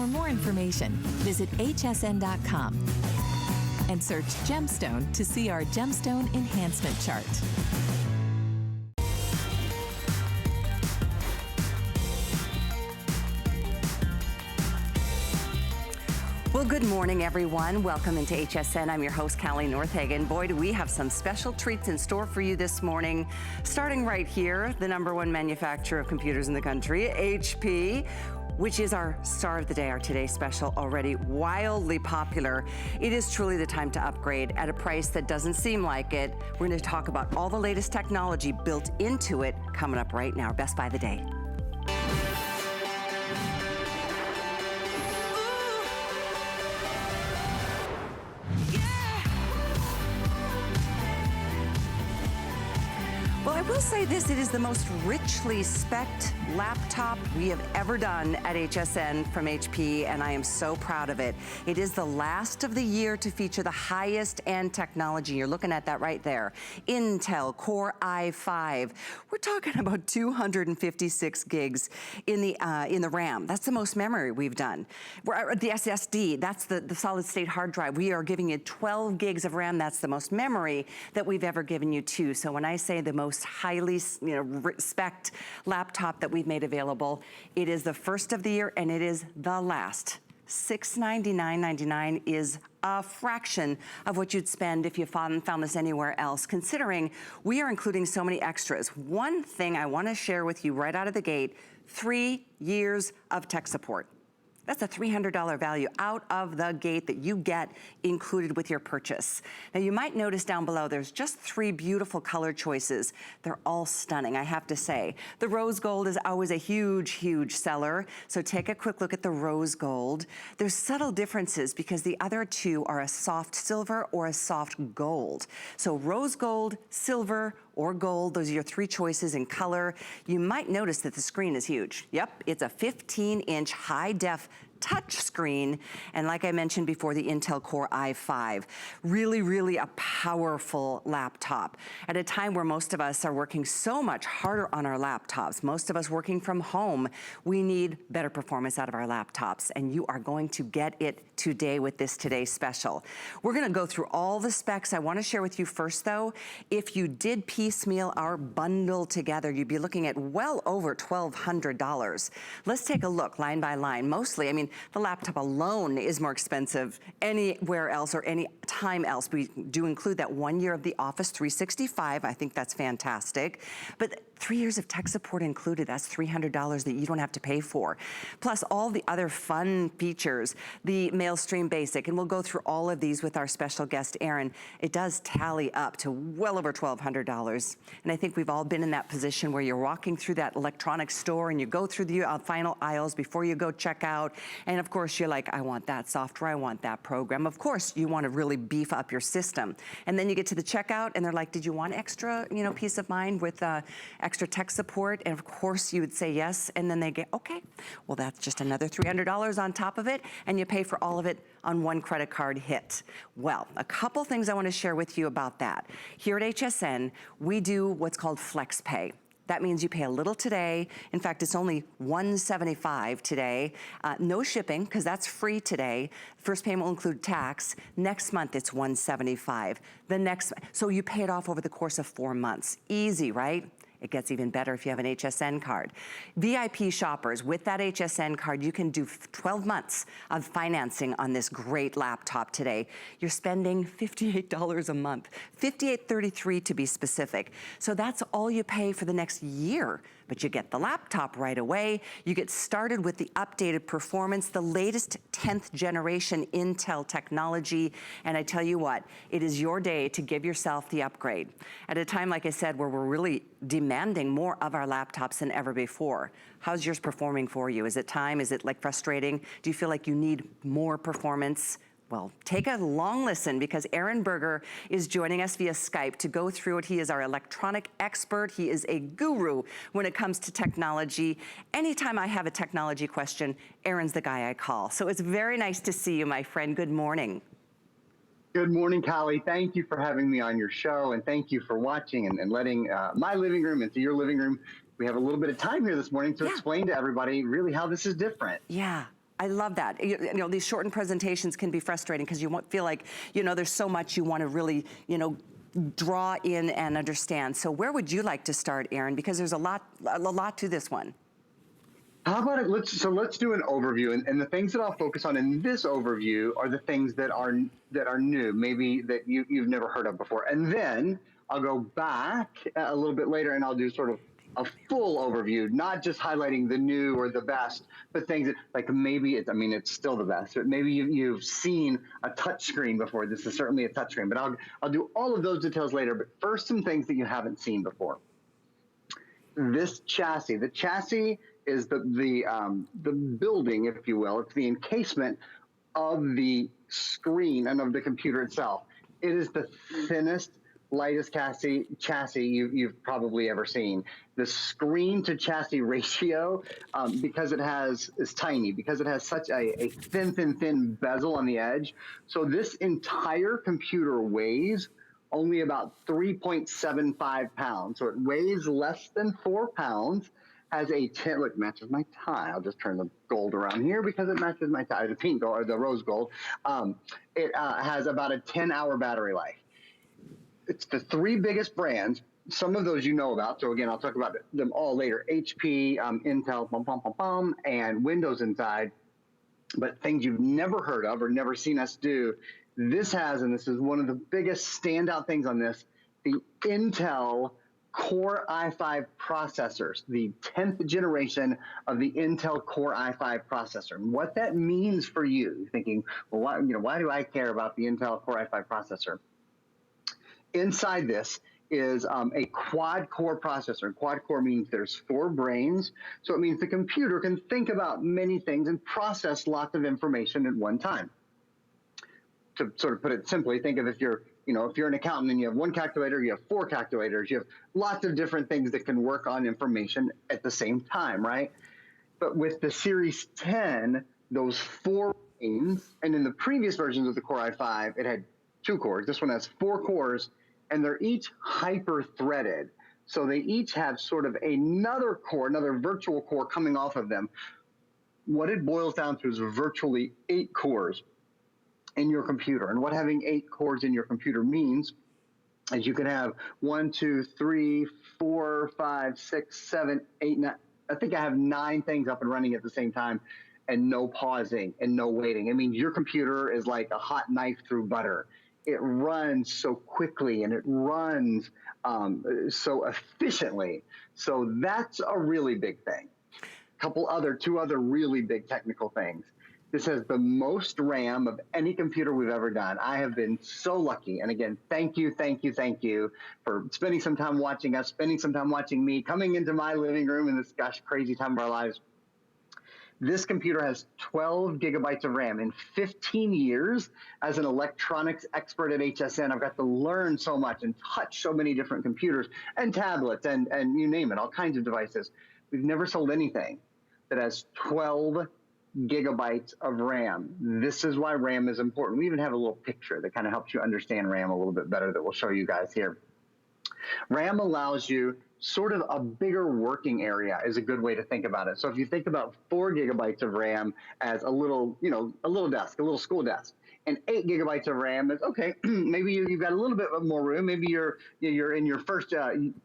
For more information, visit hsn.com and search Gemstone to see our Gemstone Enhancement Chart. Well, good morning, everyone. Welcome into HSN. I'm your host, Callie Northagen. Boy, do we have some special treats in store for you this morning. Starting right here, the #1 manufacturer of computers in the country, HP, which is our star of the day, our Today Special, already wildly popular. It is truly the time to upgrade at a price that doesn't seem like it. We're going to talk about all the latest technology built into it coming up right now. Best Buy of the Day. Well, I will say this, it is the most richly spec'd laptop we have ever done at HSN from HP, and I am so proud of it. It is the last of the year to feature the highest end technology. You're looking at that right there. Intel Core i5. We're talking about 256 gigs in the RAM. That's the most memory we've done. The SSD, that's the solid state hard drive. We are giving you 12 gigs of RAM. That's the most memory that we've ever given you too. So when I say the most highly spec'd laptop that we've made available, it is the first of the year and it is the last. $699.99 is a fraction of what you'd spend if you found this anywhere else, considering we are including so many extras. One thing I want to share with you right out of the gate, 3 years of tech support. That's a $300 value out of the gate that you get included with your purchase. Now you might notice down below there's just 3 beautiful color choices. They're all stunning, I have to say. The rose gold is always a huge, huge seller. So take a quick look at the rose gold. There's subtle differences because the other two are a soft silver or a soft gold. So rose gold, silver, or gold, those are your 3 choices in color. You might notice that the screen is huge. Yep, it's a 15-inch high-def touch screen, and like I mentioned before, the Intel Core i5. Really, really a powerful laptop. At a time where most of us are working so much harder on our laptops, most of us working from home, we need better performance out of our laptops, and you are going to get it today with this Today Special. We're gonna go through all the specs. I wanna share with you first though, if you did piecemeal our bundle together, you'd be looking at well over $1,200. Let's take a look line by line. Mostly, I mean, the laptop alone is more expensive anywhere else or any time else. We do include that 1 year of the Office 365. I think that's fantastic. But 3 years of tech support included, that's $300 that you don't have to pay for. Plus all the other fun features, the Mailstream Basic, and we'll go through all of these with our special guest, Aaron. It does tally up to well over $1,200. And I think we've all been in that position where you're walking through that electronics store and you go through the final aisles before you go check out. And of course you're like, I want that software, I want that program. Of course you want to really beef up your system. And then you get to the checkout and they're like, did you want extra, peace of mind with extra tech support? And of course you would say yes, and then they get, okay, well that's just another $300 on top of it, and you pay for all of it on one credit card hit. Well, a couple things I want to share with you about that. Here at HSN, we do what's called Flex Pay. That means you pay a little today. In fact, it's only $175 today. No shipping, because that's free today. First payment will include tax. Next month, it's $175. So you pay it off over the course of 4 months. Easy, right? It gets even better if you have an HSN card. VIP shoppers, with that HSN card, you can do 12 months of financing on this great laptop today. You're spending $58 a month, $58.33 to be specific. So that's all you pay for the next year. But you get the laptop right away. You get started with the updated performance, the latest 10th generation Intel technology. And I tell you what, it is your day to give yourself the upgrade. At a time, like I said, where we're really demanding more of our laptops than ever before. How's yours performing for you? Is it time? Is it like frustrating? Do you feel like you need more performance? Well, take a long listen because Aaron Berger is joining us via Skype to go through it. He is our electronic expert. He is a guru when it comes to technology. Anytime I have a technology question, Aaron's the guy I call. So it's very nice to see you, my friend. Good morning. Good morning, Callie. Thank you for having me on your show, and thank you for watching and letting my living room into your living room. We have a little bit of time here this morning to explain to everybody really how this is different. Yeah. I love that. You know, these shortened presentations can be frustrating because you won't feel like, you know, there's so much you want to really, you know, draw in and understand. So where would you like to start, Aaron? Because there's a lot to this one. How about it? Let's do an overview, and the things that I'll focus on in this overview are the things that are new, maybe that you've never heard of before, and then I'll go back a little bit later and I'll do sort of a full overview, not just highlighting the new or the best, but things that, like, maybe it's, I mean, it's still the best, but maybe you've seen a touch screen before. This is certainly a touch screen, but I'll do all of those details later. But first, some things that you haven't seen before. This chassis, the chassis is the building, if you will. It's the encasement of the screen and of the computer itself. It is the thinnest, lightest chassis you've probably ever seen. The screen to chassis ratio, because is tiny, because it has such a thin bezel on the edge. So this entire computer weighs only about 3.75 pounds. So it weighs less than 4 pounds, has a 10, look, matches my tie. I'll just turn the gold around here because it matches my tie, the pink gold, or the rose gold. It has about a 10-hour battery life. It's the 3 biggest brands. Some of those you know about. So again, I'll talk about them all later. HP, Intel, and Windows inside. But things you've never heard of or never seen us do, this has, and this is one of the biggest standout things on this, the Intel Core i5 processors, the 10th generation of the Intel Core i5 processor. And what that means for you, you're thinking, well, why do I care about the Intel Core i5 processor? Inside this is a quad-core processor. Quad-core means there's 4 brains, so it means the computer can think about many things and process lots of information at one time. To sort of put it simply, think of if you're an accountant and you have 1 calculator, you have 4 calculators, you have lots of different things that can work on information at the same time, right? But with the Series 10, those 4 brains, and in the previous versions of the Core i5, it had 2 cores. This one has 4 cores, and they're each hyper-threaded. So they each have sort of another core, another virtual core coming off of them. What it boils down to is virtually 8 cores in your computer. And what having 8 cores in your computer means is you can have 1, 2, 3, 4, 5, 6, 7, 8, 9. I think I have 9 things up and running at the same time, and no pausing and no waiting. I mean, your computer is like a hot knife through butter. It runs so quickly and it runs so efficiently. So that's a really big thing. Two other really big technical things. This has the most RAM of any computer we've ever done. I have been so lucky. And again, thank you for spending some time watching us, spending some time watching me, coming into my living room in this, crazy time of our lives. This computer has 12 gigabytes of RAM. In 15 years as an electronics expert at HSN, I've got to learn so much and touch so many different computers and tablets and you name it, all kinds of devices. We've never sold anything that has 12 gigabytes of RAM. This is why RAM is important. We even have a little picture that kind of helps you understand RAM a little bit better that we'll show you guys here. RAM allows you sort of a bigger working area is a good way to think about it. So if you think about 4 gigabytes of RAM as a little desk, a little school desk, and 8 gigabytes of RAM is, okay, maybe you've got a little bit more room. Maybe you're in your first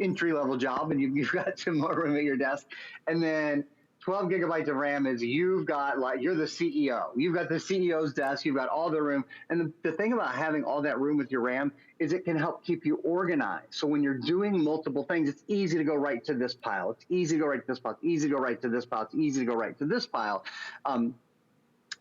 entry-level job and you've got some more room at your desk. And then 12 gigabytes of RAM is you're the CEO. You've got the CEO's desk. You've got all the room. And the thing about having all that room with your RAM is it can help keep you organized. So when you're doing multiple things, it's easy to go right to this pile. It's easy to go right to this pile. It's easy to go right to this pile. It's easy to go right to this pile.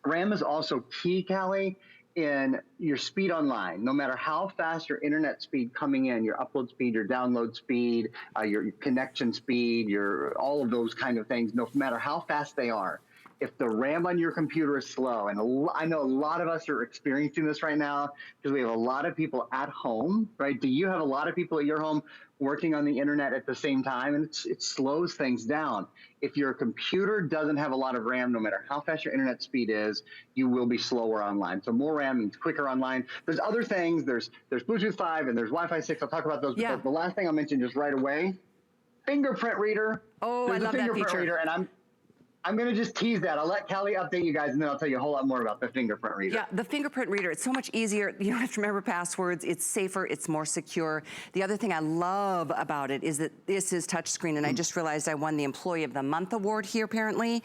RAM is also key, Callie, in your speed online. No matter how fast your internet speed coming in, your upload speed, your download speed, your connection speed, all of those kind of things, no matter how fast they are, if the RAM on your computer is slow, and I know a lot of us are experiencing this right now because we have a lot of people at home, right? Do you have a lot of people at your home working on the internet at the same time? And it slows things down. If your computer doesn't have a lot of RAM, no matter how fast your internet speed is, you will be slower online. So more RAM means quicker online. There's other things. There's Bluetooth 5 and there's Wi-Fi 6. I'll talk about those. Yeah. But the last thing I'll mention just right away, fingerprint reader. Oh, There's I love a that fingerprint feature. reader, and I'm going to just tease that. I'll let Callie update you guys, and then I'll tell you a whole lot more about the fingerprint reader. Yeah, the fingerprint reader, it's so much easier. You don't have to remember passwords. It's safer, it's more secure. The other thing I love about it is that this is touchscreen, and I just realized I won the Employee of the Month award here, apparently.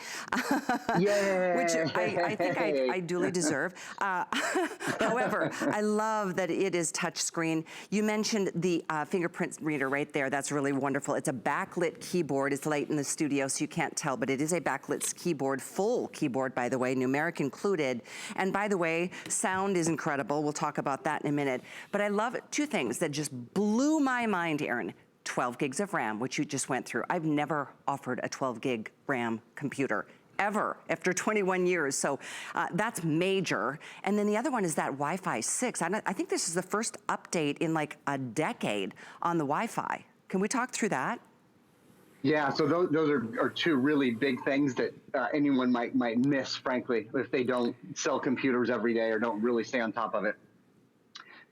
Yay! Which I think I duly deserve. However, I love that it is touchscreen. You mentioned the fingerprint reader right there. That's really wonderful. It's a backlit keyboard. It's late in the studio, so you can't tell, but it is a backlit keyboard, full keyboard, by the way, numeric included. And by the way, sound is incredible. We'll talk about that in a minute. But I love two things that just blew my mind, Aaron. 12 gigs of RAM, which you just went through. I've never offered a 12 gig RAM computer ever after 21 years. So that's major. And then the other one is that Wi-Fi 6. I think this is the first update in like a decade on the Wi-Fi. Can we talk through that? Yeah, so those are two really big things that anyone might miss, frankly, if they don't sell computers every day or don't really stay on top of it.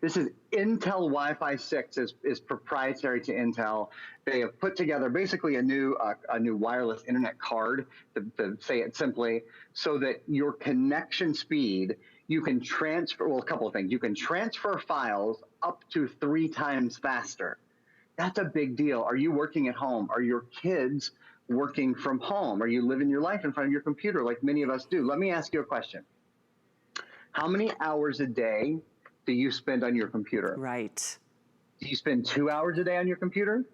This is Intel Wi-Fi 6 is proprietary to Intel. They have put together basically a new wireless internet card, to say it simply, so that your connection speed, you can transfer, well, a couple of things. You can transfer files up to 3 times faster. That's a big deal. Are you working at home? Are your kids working from home? Are you living your life in front of your computer like many of us do? Let me ask you a question. How many hours a day do you spend on your computer? Right. Do you spend 2 hours a day on your computer?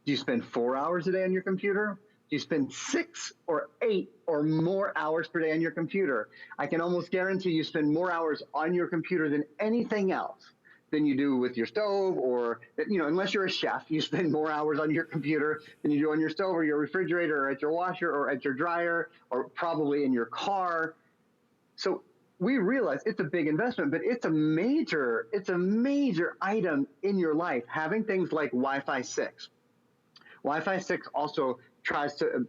Do you spend 4 hours a day on your computer? Do you spend 6 or 8 or more hours per day on your computer? I can almost guarantee you spend more hours on your computer than anything else than you do with your stove, or, you know, unless you're a chef, you spend more hours on your computer than you do on your stove or your refrigerator or at your washer or at your dryer or probably in your car. So we realize it's a big investment, but it's a major item in your life, having things like Wi-Fi 6. Wi-Fi 6 also tries to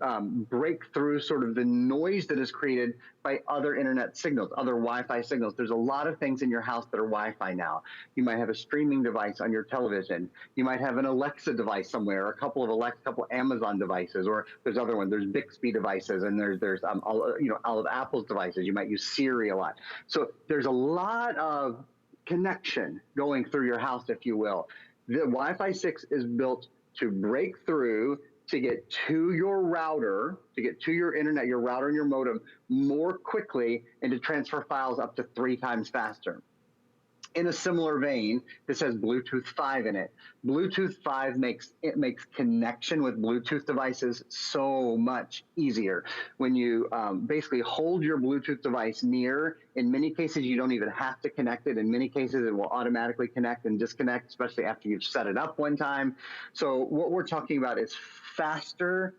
break through sort of the noise that is created by other internet signals, other Wi-Fi signals. There's a lot of things in your house that are Wi-Fi now. You might have a streaming device on your television. You might have an Alexa device somewhere, or a couple of Amazon devices, or there's other ones. There's Bixby devices, and there's all of Apple's devices. You might use Siri a lot. So there's a lot of connection going through your house, if you will. The Wi-Fi 6 is built to break through, to get to your router, to get to your internet, your router and your modem more quickly, and to transfer files up to 3 times faster. In a similar vein, this has Bluetooth 5 in it. Bluetooth 5 makes connection with Bluetooth devices so much easier. When you basically hold your Bluetooth device near, in many cases you don't even have to connect it. In many cases it will automatically connect and disconnect, especially after you've set it up one time. So what we're talking about is faster,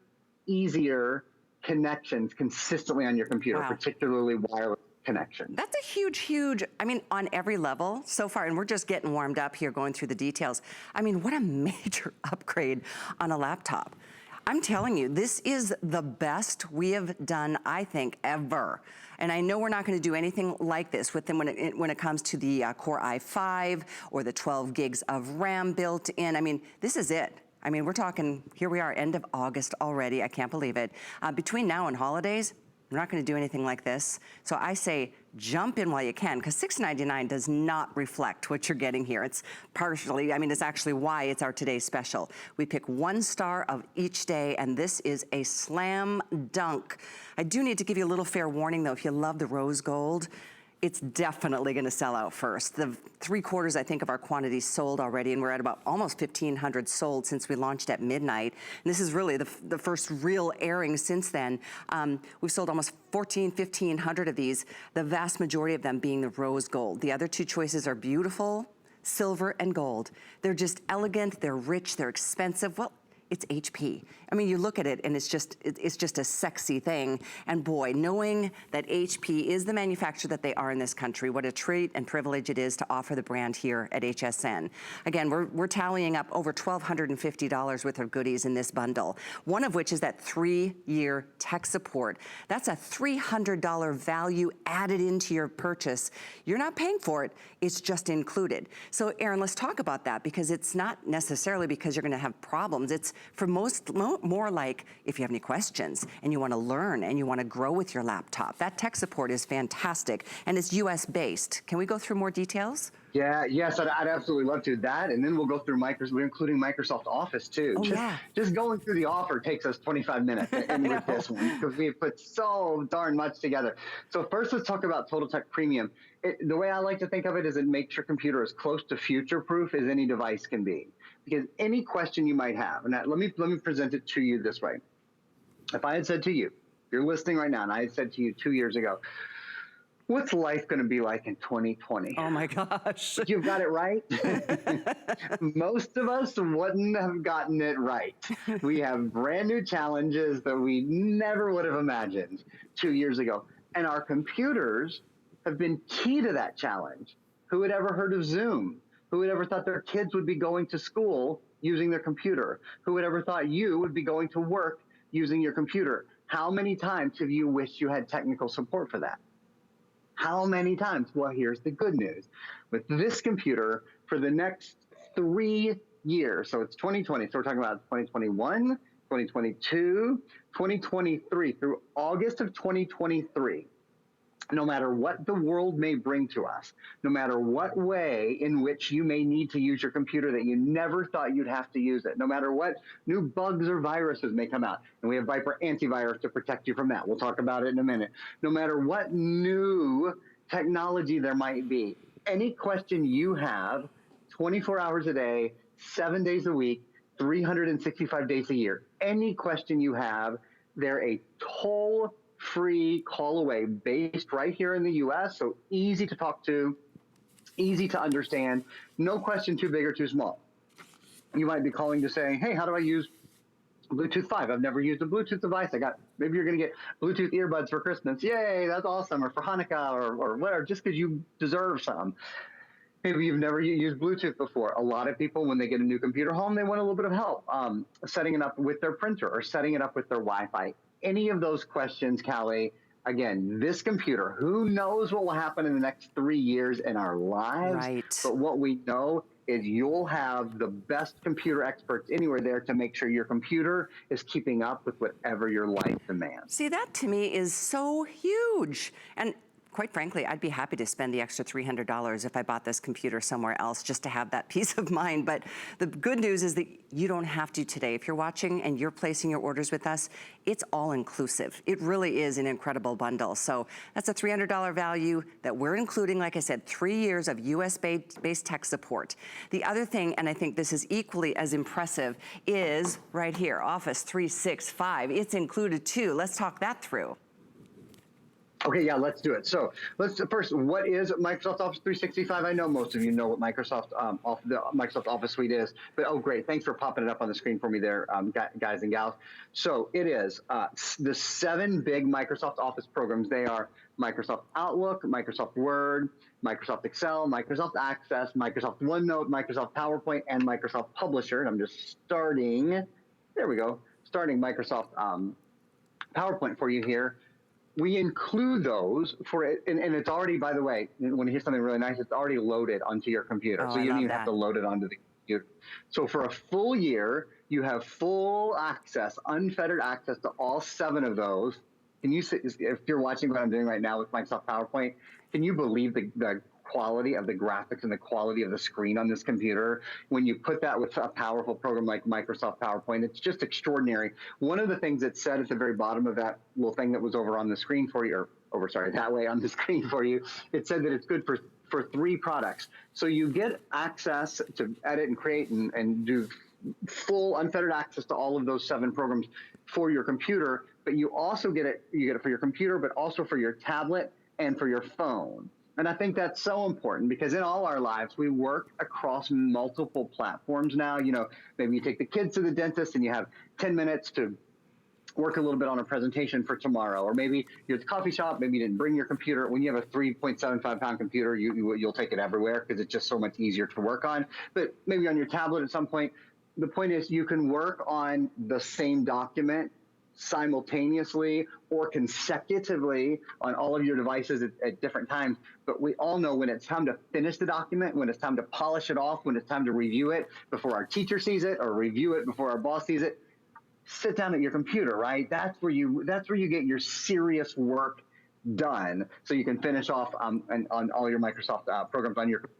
easier connections consistently on your computer, particularly wireless connection. That's a huge, I mean, on every level so far, and we're just getting warmed up here going through the details. I mean, what a major upgrade on a laptop. I'm telling you, this is the best we have done, I think, ever. And I know we're not going to do anything like this with them when it comes to the Core i5 or the 12 gigs of RAM built in. I mean, this is it. I mean, we're talking, here we are, end of August already. I can't believe it. Between now and holidays, we're not going to do anything like this. So I say jump in while you can, because $6.99 does not reflect what you're getting here. It's partially, I mean, it's actually why it's our today's special. We pick 1 star of each day, and this is a slam dunk. I do need to give you a little fair warning, though. If you love the rose gold, it's definitely gonna sell out first. The 3/4, I think, of our quantities sold already, and we're at about almost 1,500 sold since we launched at midnight. And this is really the first real airing since then. We've sold almost 1,500 of these, the vast majority of them being the rose gold. The other 2 choices are beautiful, silver and gold. They're just elegant, they're rich, they're expensive. Well, it's HP. I mean, you look at it and it's just a sexy thing. And boy, knowing that HP is the manufacturer that they are in this country, what a treat and privilege it is to offer the brand here at HSN. Again, we're tallying up over $1,250 worth of goodies in this bundle, one of which is that 3-year tech support. That's a $300 value added into your purchase. You're not paying for it, it's just included. So Aaron, let's talk about that, because it's not necessarily because you're gonna have problems. It's For more like if you have any questions and you want to learn and you want to grow with your laptop. That tech support is fantastic, and it's US based. Can we go through more details? Yeah, yes, I'd absolutely love to. That, and then we'll go through Microsoft. We're including Microsoft Office too. Oh, yeah. Just going through the offer takes us 25 minutes, and with this one, because we have put so darn much together. So first, let's talk about Total Tech Premium. The way I like to think of it is it makes your computer as close to future-proof as any device can be. Because any question you might have, and let me present it to you this way. If I had said to you, you're listening right now, and I had said to you 2 years ago, what's life going to be like in 2020? Oh my gosh. You've got it right. Most of us wouldn't have gotten it right. We have brand new challenges that we never would have imagined 2 years ago. And our computers have been key to that challenge. Who had ever heard of Zoom? Who had ever thought their kids would be going to school using their computer? Who had ever thought you would be going to work using your computer? How many times have you wished you had technical support for that? How many times? Well, here's the good news. With this computer, for the next 3 years, so it's 2020, so we're talking about 2021, 2022, 2023, through August of 2023, no matter what the world may bring to us, no matter what way in which you may need to use your computer that you never thought you'd have to use it, no matter what new bugs or viruses may come out, and we have Viper antivirus to protect you from that. We'll talk about it in a minute. No matter what new technology there might be, any question you have, 24 hours a day, 7 days a week, 365 days a year, any question you have, they're a toll-free call away based right here in the US, so easy to talk to, easy to understand, no question too big or too small. You might be calling to say, hey, how do I use Bluetooth 5? I've never used a Bluetooth device. Maybe you're going to get Bluetooth earbuds for Christmas. Yay, that's awesome. Or for Hanukkah or whatever, just because you deserve some. Maybe you've never used Bluetooth before. A lot of people, when they get a new computer home, they want a little bit of help setting it up with their printer or setting it up with their Wi-Fi. Any of those questions, Callie, again, this computer, who knows what will happen in the next 3 years in our lives? Right. But what we know is you'll have the best computer experts anywhere there to make sure your computer is keeping up with whatever your life demands. See, that to me is so huge. And quite frankly, I'd be happy to spend the extra $300 if I bought this computer somewhere else just to have that peace of mind. But the good news is that you don't have to today. If you're watching and you're placing your orders with us, it's all inclusive. It really is an incredible bundle. So that's a $300 value that we're including, like I said, 3 years of US-based tech support. The other thing, and I think this is equally as impressive, is right here, Office 365. It's included too. Let's talk that through. Okay, yeah, let's do it. So let's first, what is Microsoft Office 365? I know most of you know what Microsoft Office Suite is, but oh, great. Thanks for popping it up on the screen for me there, guys and gals. So it is the 7 big Microsoft Office programs. They are Microsoft Outlook, Microsoft Word, Microsoft Excel, Microsoft Access, Microsoft OneNote, Microsoft PowerPoint, and Microsoft Publisher. And I'm just starting, there we go, starting Microsoft PowerPoint for you here. We include those for it, and it's already, by the way, when you hear something really nice, it's already loaded onto your computer. Oh, so you don't even that. have to load it onto the computer. So for a full year, you have full access, unfettered access to all 7 of those. Can you see, if you're watching what I'm doing right now with Microsoft PowerPoint, can you believe the quality of the graphics and the quality of the screen on this computer? When you put that with a powerful program like Microsoft PowerPoint, it's just extraordinary. One of the things it said at the very bottom of that little thing that was over on the screen for you, that way on the screen for you, it said that it's good for 3 products. So you get access to edit and create and do full unfettered access to all of those 7 programs for your computer, but you also get it for your computer, but also for your tablet and for your phone. And I think that's so important because in all our lives, we work across multiple platforms now. You know, maybe you take the kids to the dentist and you have 10 minutes to work a little bit on a presentation for tomorrow. Or maybe you're at the coffee shop, maybe you didn't bring your computer. When you have a 3.75-pound computer, you'll take it everywhere because it's just so much easier to work on. But maybe on your tablet at some point, the point is you can work on the same document simultaneously or consecutively on all of your devices at different times. But we all know when it's time to finish the document, when it's time to polish it off, when it's time to review it before our teacher sees it or review it before our boss sees it, sit down at your computer, right? That's where you get your serious work done, so you can finish off and on all your Microsoft programs on your computer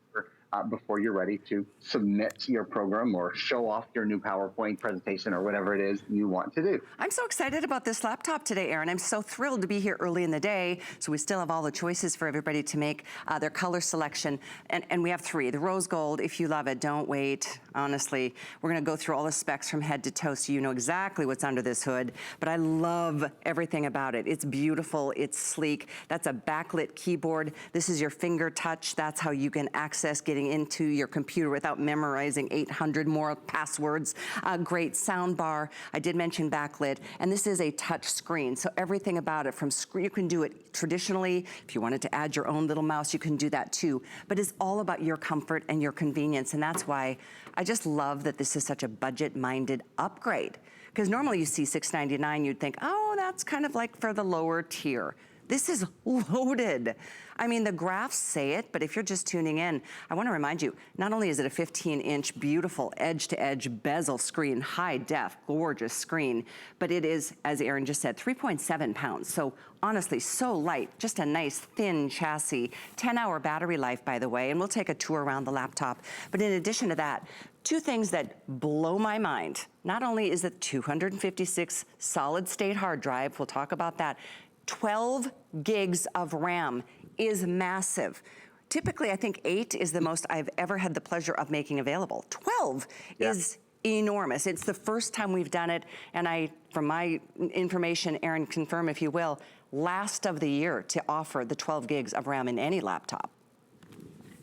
before you're ready to submit your program or show off your new PowerPoint presentation or whatever it is you want to do. I'm so excited about this laptop today, Erin. I'm so thrilled to be here early in the day, so we still have all the choices for everybody to make their color selection. And we have 3. The rose gold, if you love it, don't wait. Honestly, we're gonna go through all the specs from head to toe so you know exactly what's under this hood, but I love everything about it. It's beautiful, it's sleek. That's a backlit keyboard. This is your finger touch. That's how you can access getting into your computer without memorizing 800 more passwords. Great sound bar. I did mention backlit, and this is a touch screen, so everything about it from screen, you can do it traditionally. If you wanted to add your own little mouse, you can do that too, but it's all about your comfort and your convenience, and that's why I just love that this is such a budget-minded upgrade, because normally you see $699, you'd think, oh, that's kind of like for the lower tier. This is loaded. I mean, the graphs say it, but if you're just tuning in, I wanna remind you, not only is it a 15-inch beautiful edge-to-edge bezel screen, high def, gorgeous screen, but it is, as Erin just said, 3.7 pounds. So honestly, so light, just a nice thin chassis, 10-hour battery life, by the way, and we'll take a tour around the laptop. But in addition to that, 2 things that blow my mind. Not only is it 256 solid state hard drive, we'll talk about that, 12 gigs of RAM is massive. Typically, I think 8 is the most I've ever had the pleasure of making available. 12 is enormous. It's the first time we've done it, and from my information, Erin, confirm if you will, last of the year to offer the 12 gigs of RAM in any laptop.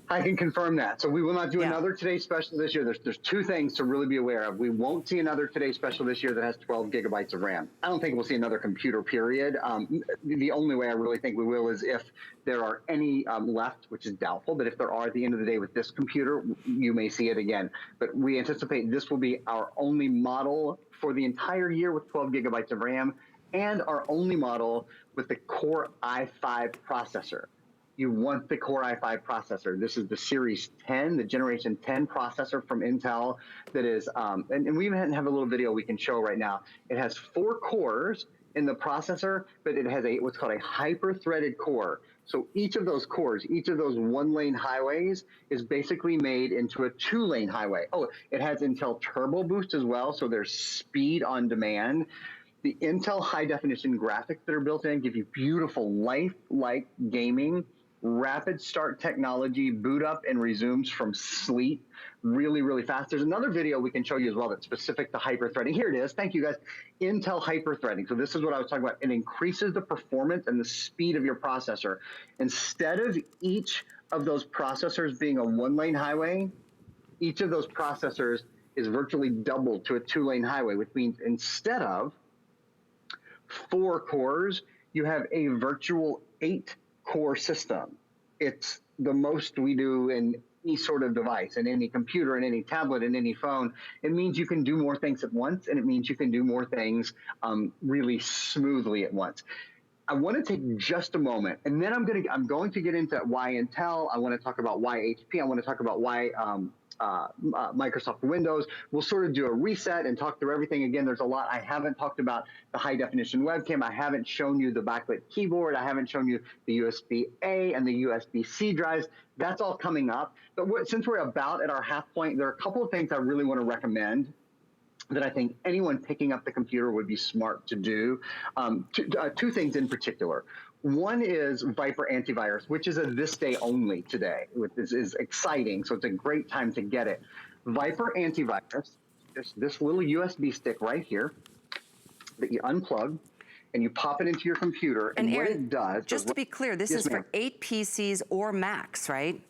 I can confirm that. So we will not do another Today Special this year. There's 2 things to really be aware of. We won't see another Today Special this year that has 12 gigabytes of RAM. I don't think we'll see another computer, period. The only way I really think we will is if there are any left, which is doubtful, but if there are at the end of the day with this computer, you may see it again. But we anticipate this will be our only model for the entire year with 12 gigabytes of RAM and our only model with the Core i5 processor. You want the Core i5 processor. This is the Series 10, the Generation 10 processor from Intel that is, and we even have a little video we can show right now. It has 4 cores in the processor, but it has what's called a hyper-threaded core. So each of those cores, each of those 1-lane highways is basically made into a 2-lane highway. Oh, it has Intel Turbo Boost as well, so there's speed on demand. The Intel high-definition graphics that are built in give you beautiful lifelike gaming. Rapid start technology, boot up and resumes from sleep really, really fast. There's another video we can show you as well that's specific to hyper-threading. Here it is. Thank you, guys. Intel hyper-threading. So this is what I was talking about. It increases the performance and the speed of your processor. Instead of each of those processors being a 1-lane highway, each of those processors is virtually doubled to a 2-lane highway, which means instead of 4 cores, you have a virtual 8-core system. It's the most we do in any sort of device, in any computer, in any tablet, in any phone. It means you can do more things at once, and it means you can do more things really smoothly at once. I want to take just a moment, and then I'm going to get into why Intel. I want to talk about why HP. I want to talk about why Microsoft Windows. We'll sort of do a reset and talk through everything. Again, there's a lot. I haven't talked about the high definition webcam. I haven't shown you the backlit keyboard. I haven't shown you the USB-A and the USB-C drives. That's all coming up. But since we're about at our half point, there are a couple of things I really want to recommend that I think anyone picking up the computer would be smart to do. 2 things in particular. One is Viper Antivirus, which is a this day only today. This is exciting, so it's a great time to get it. Viper Antivirus, this little USB stick right here that you unplug and you pop it into your computer, and what it does... Just to be clear, this is for 8 PCs or Macs, right?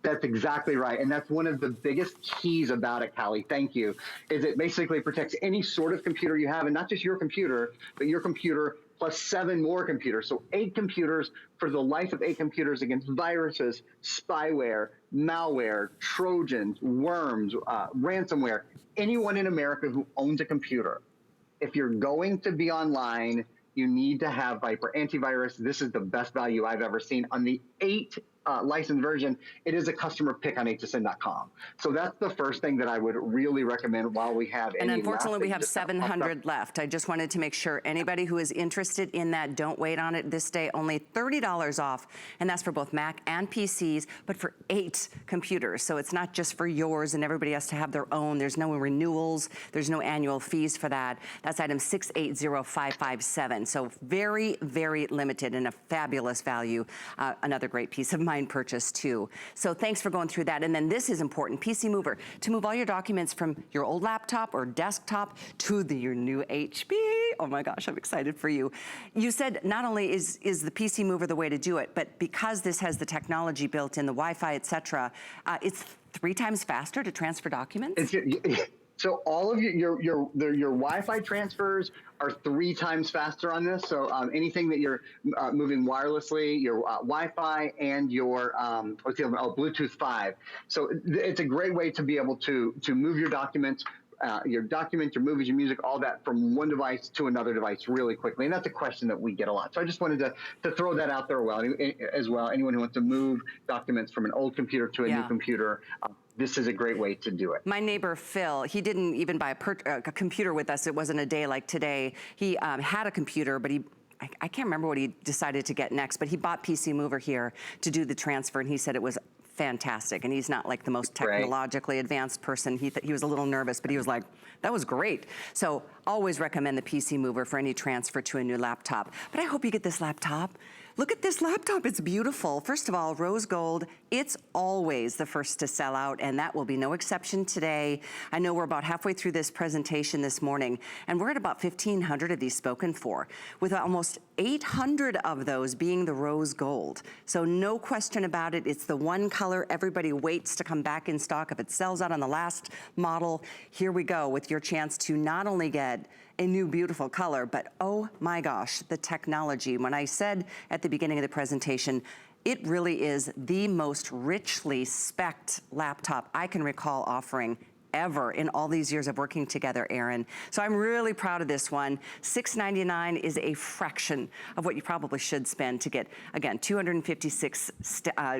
That's exactly right. And that's one of the biggest keys about it, Callie, thank you, is it basically protects any sort of computer you have, and not just your computer, but your computer plus 7 more computers. So 8 computers for the life of 8 computers against viruses, spyware, malware, Trojans, worms, ransomware. Anyone in America who owns a computer if you're going to be online, you need to have Viper antivirus. This is the best value I've ever seen. On the 8 licensed version, it is a customer pick on hsn.com. So that's the first thing that I would really recommend while we have And any unfortunately, left. we have 700 left. I just wanted to make sure anybody who is interested in that, don't wait on it this day. Only $30 off, and that's for both Mac and PCs, but for 8 computers. So it's not just for yours and everybody has to have their own. There's no renewals. There's no annual fees for that. That's item 680557. So very, very limited and a fabulous value. Another great piece of mind purchase too. So thanks for going through that. And then this is important, PC Mover, to move all your documents from your old laptop or desktop to your new HP. Oh my gosh, I'm excited for you. You said not only is the PC Mover the way to do it, but because this has the technology built in, the Wi-Fi, et cetera, it's 3 times faster to transfer documents? So all of your Wi-Fi transfers are 3 times faster on this. So anything that you're moving wirelessly, your Wi-Fi and your Bluetooth 5. So it's a great way to be able to move your documents, your movies, your music, all that from one device to another device really quickly. And that's a question that we get a lot. So I just wanted to throw that out there as well. Anyone who wants to move documents from an old computer to a new computer, this is a great way to do it. My neighbor, Phil, he didn't even buy a computer with us. It wasn't a day like today. He had a computer, but I can't remember what he decided to get next, but he bought PC Mover here to do the transfer, and he said it was fantastic. And he's not like the most technologically advanced person. He was a little nervous, but he was like, that was great. So always recommend the PC Mover for any transfer to a new laptop. But I hope you get this laptop. Look at this laptop, it's beautiful. First of all, rose gold, it's always the first to sell out, and that will be no exception today. I know we're about halfway through this presentation this morning, and we're at about 1,500 of these spoken for, with almost 800 of those being the rose gold. So no question about it, it's the one color everybody waits to come back in stock. If it sells out on the last model, here we go with your chance to not only get a new beautiful color, but oh my gosh, the technology. When I said at the beginning of the presentation, it really is the most richly specced laptop I can recall offering ever in all these years of working together, Aaron. So I'm really proud of this one. $699 is a fraction of what you probably should spend to get, again, 256,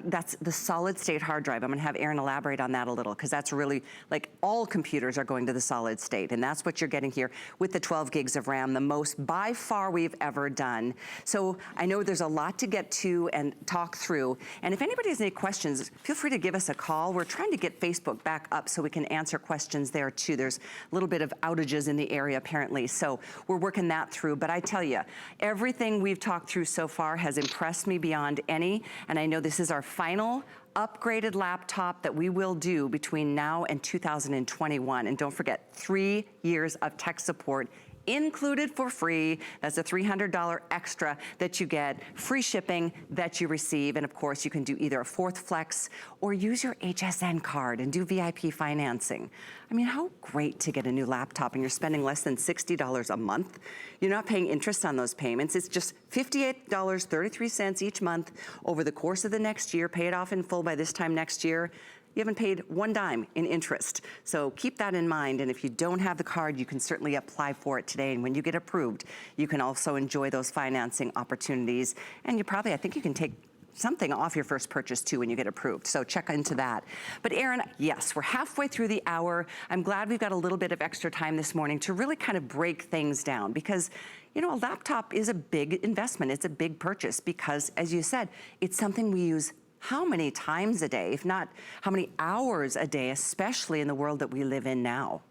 that's the solid state hard drive. I'm gonna have Aaron elaborate on that a little, because that's really, like, all computers are going to the solid state, and that's what you're getting here with the 12 gigs of RAM, the most by far we've ever done. So I know there's a lot to get to and talk through, and if anybody has any questions, feel free to give us a call. We're trying to get Facebook back up so we can answer questions there too. There's a little bit of outages in the area apparently, so we're working that through. But I tell you, everything we've talked through so far has impressed me beyond any, and I know this is our final upgraded laptop that we will do between now and 2021. And don't forget, 3 years of tech support included for free. That's a $300 extra that you get, free shipping that you receive, and of course you can do either a 4th Flex or use your HSN card and do VIP financing. I mean, how great to get a new laptop and you're spending less than $60 a month. You're not paying interest on those payments. It's just $58.33 each month over the course of the next year. Pay it off in full by this time next year. You haven't paid 1 dime in interest. So keep that in mind, and if you don't have the card, you can certainly apply for it today, and when you get approved, you can also enjoy those financing opportunities, and I think you can take something off your first purchase too when you get approved, so check into that. But Aaron, yes, we're halfway through the hour. I'm glad we've got a little bit of extra time this morning to really kind of break things down, because you know, a laptop is a big investment. It's a big purchase because, as you said, it's something we use how many times a day, if not how many hours a day, especially in the world that we live in now?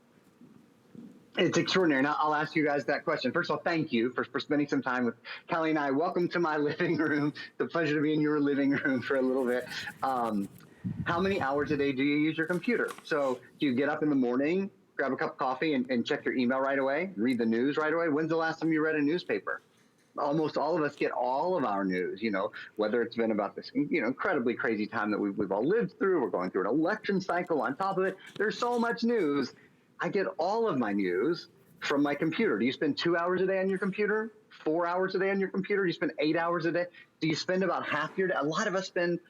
It's extraordinary. And I'll ask you guys that question. First of all, thank you for spending some time with Kelly and I. Welcome to my living room. It's a pleasure to be in your living room for a little bit. How many hours a day do you use your computer? So do you get up in the morning, grab a cup of coffee and check your email right away, read the news right away? When's the last time you read a newspaper? Almost all of us get all of our news, you know, whether it's been about this, you know, incredibly crazy time that we've all lived through. We're going through an election cycle on top of it. There's so much news. I get all of my news from my computer. Do you spend 2 hours a day on your computer? 4 hours a day on your computer? Do you spend 8 hours a day? Do you spend about half your day? A lot of us spend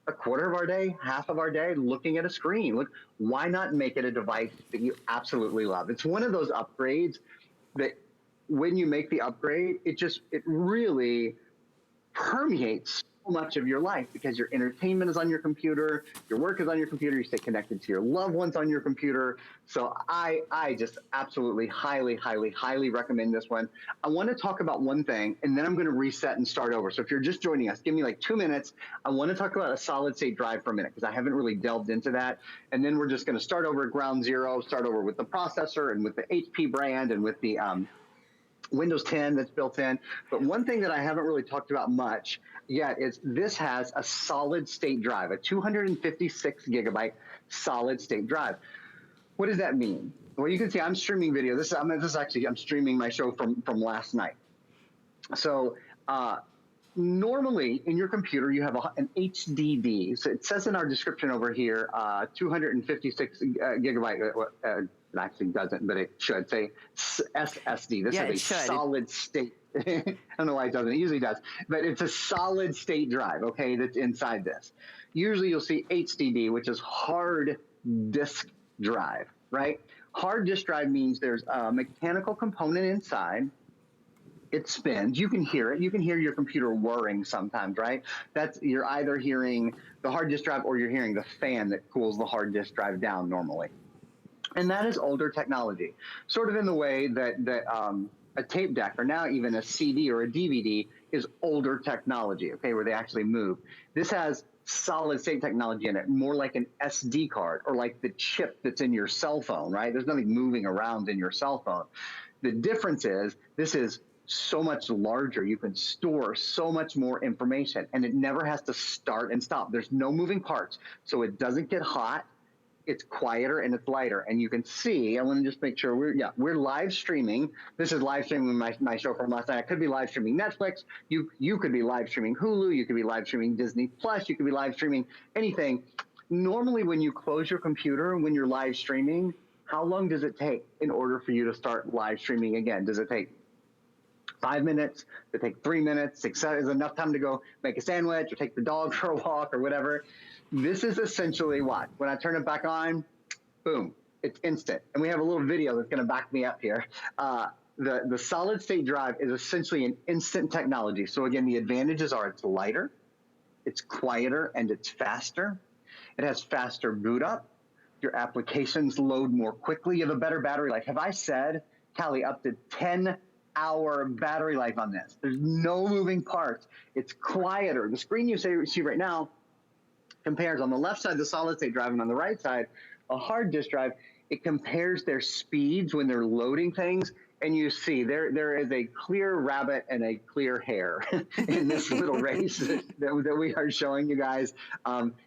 a quarter of our day, half of our day looking at a screen. Look, why not make it a device that you absolutely love? It's one of those upgrades that when you make the upgrade, it really permeates so much of your life, because your entertainment is on your computer, your work is on your computer, you stay connected to your loved ones on your computer. So I just absolutely highly recommend this one. I want to talk about one thing, and then I'm going to reset and start over. So if you're just joining us, give me like 2 minutes. I want to talk about a solid state drive for a minute, because I haven't really delved into that. And then we're just going to start over at ground zero, start over with the processor and with the HP brand and with the Windows 10 that's built in. But one thing that I haven't really talked about much yet is this has a solid state drive, a 256 gigabyte solid state drive. What does that mean? Well, you can see I'm streaming video. I'm streaming my show from last night. So normally in your computer, you have an HDD. So it says in our description over here, 256 gigabyte, it actually doesn't, but it should say SSD. This is a solid state. I don't know why it doesn't. It usually does. But it's a solid state drive, okay, that's inside this. Usually you'll see HDD, which is hard disk drive, right? Hard disk drive means there's a mechanical component inside. It spins. You can hear it. You can hear your computer whirring sometimes, right? You're either hearing the hard disk drive or you're hearing the fan that cools the hard disk drive down normally. And that is older technology, sort of in the way that a tape deck or now even a CD or a DVD is older technology, okay, where they actually move. This has solid state technology in it, more like an SD card or like the chip that's in your cell phone, right? There's nothing moving around in your cell phone. The difference is this is so much larger. You can store so much more information, and it never has to start and stop. There's no moving parts, so it doesn't get hot. It's quieter and it's lighter. And you can see, I want to just make sure we're live streaming. This is live streaming my show from last night. I could be live streaming Netflix. You could be live streaming Hulu. You could be live streaming Disney Plus. You could be live streaming anything. Normally when you close your computer, when you're live streaming, how long does it take in order for you to start live streaming again? Does it take 5 minutes? Does it take 3 minutes? 6 hours? Is enough time to go make a sandwich or take the dog for a walk or whatever? This is essentially what? When I turn it back on, boom, it's instant. And we have a little video that's going to back me up here. The solid state drive is essentially an instant technology. So again, the advantages are it's lighter, it's quieter, and it's faster. It has faster boot up. Your applications load more quickly. You have a better battery life. Have I said, Callie, up to 10-hour battery life on this? There's no moving parts. It's quieter. The screen you see right now compares on the left side the solid state drive, and on the right side a hard disk drive. It compares their speeds when they're loading things, and you see there is a clear rabbit and a clear hare in this little race that we are showing you guys.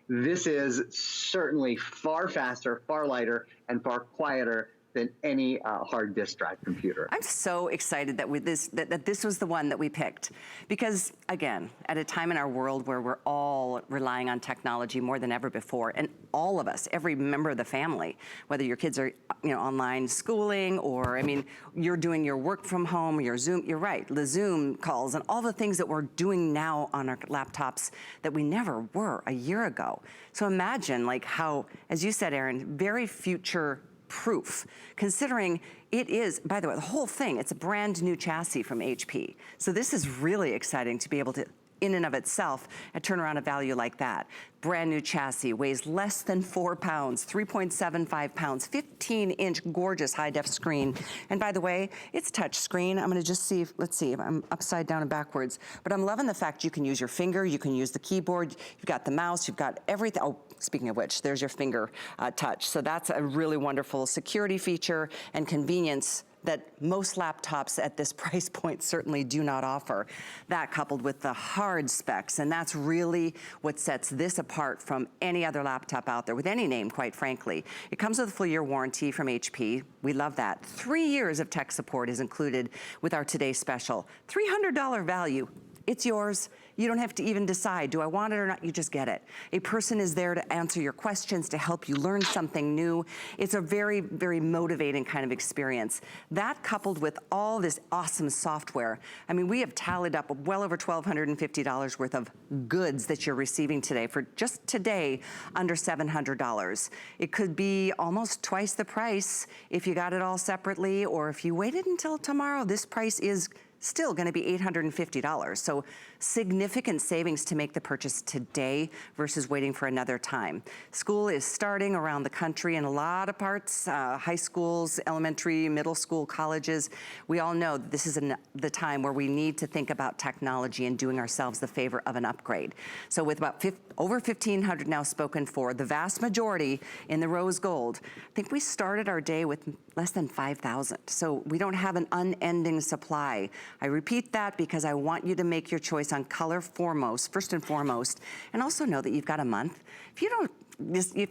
This is certainly far faster, far lighter, and far quieter than any hard disk drive computer. I'm so excited that this was the one that we picked, because again, at a time in our world where we're all relying on technology more than ever before, and all of us, every member of the family, whether your kids are online schooling or, I mean, you're doing your work from home, your Zoom, you're right, the Zoom calls and all the things that we're doing now on our laptops that we never were a year ago. So imagine like how, as you said, Aaron, very future proof, considering it is, by the way, the whole thing, it's a brand new chassis from HP. So this is really exciting to be able to, in and of itself, turn around a value like that. Brand new chassis, weighs less than 4 pounds, 3.75 pounds, 15-inch gorgeous high-def screen. And by the way, it's touch screen. I'm gonna just see, let's see, I'm upside down and backwards. But I'm loving the fact you can use your finger, you can use the keyboard, you've got the mouse, you've got everything. Oh, speaking of which, there's your finger touch. So that's a really wonderful security feature and convenience that most laptops at this price point certainly do not offer. That coupled with the hard specs, and that's really what sets this apart from any other laptop out there with any name, quite frankly. It comes with a full year warranty from HP. We love that. 3 years of tech support is included with our today's special. $300 value. It's yours. You don't have to even decide, do I want it or not? You just get it. A person is there to answer your questions, to help you learn something new. It's a very, very motivating kind of experience. That coupled with all this awesome software. I mean, we have tallied up well over $1,250 worth of goods that you're receiving today for just today under $700. It could be almost twice the price if you got it all separately, or if you waited until tomorrow, this price is still gonna be $850. So significant savings to make the purchase today versus waiting for another time. School is starting around the country in a lot of parts, high schools, elementary, middle school, colleges. We all know that this is the time where we need to think about technology and doing ourselves the favor of an upgrade. So with about over 1,500 now spoken for, the vast majority in the rose gold, I think we started our day with less than 5,000. So we don't have an unending supply. I repeat that because I want you to make your choice on color foremost, first and foremost, and also know that you've got a month. If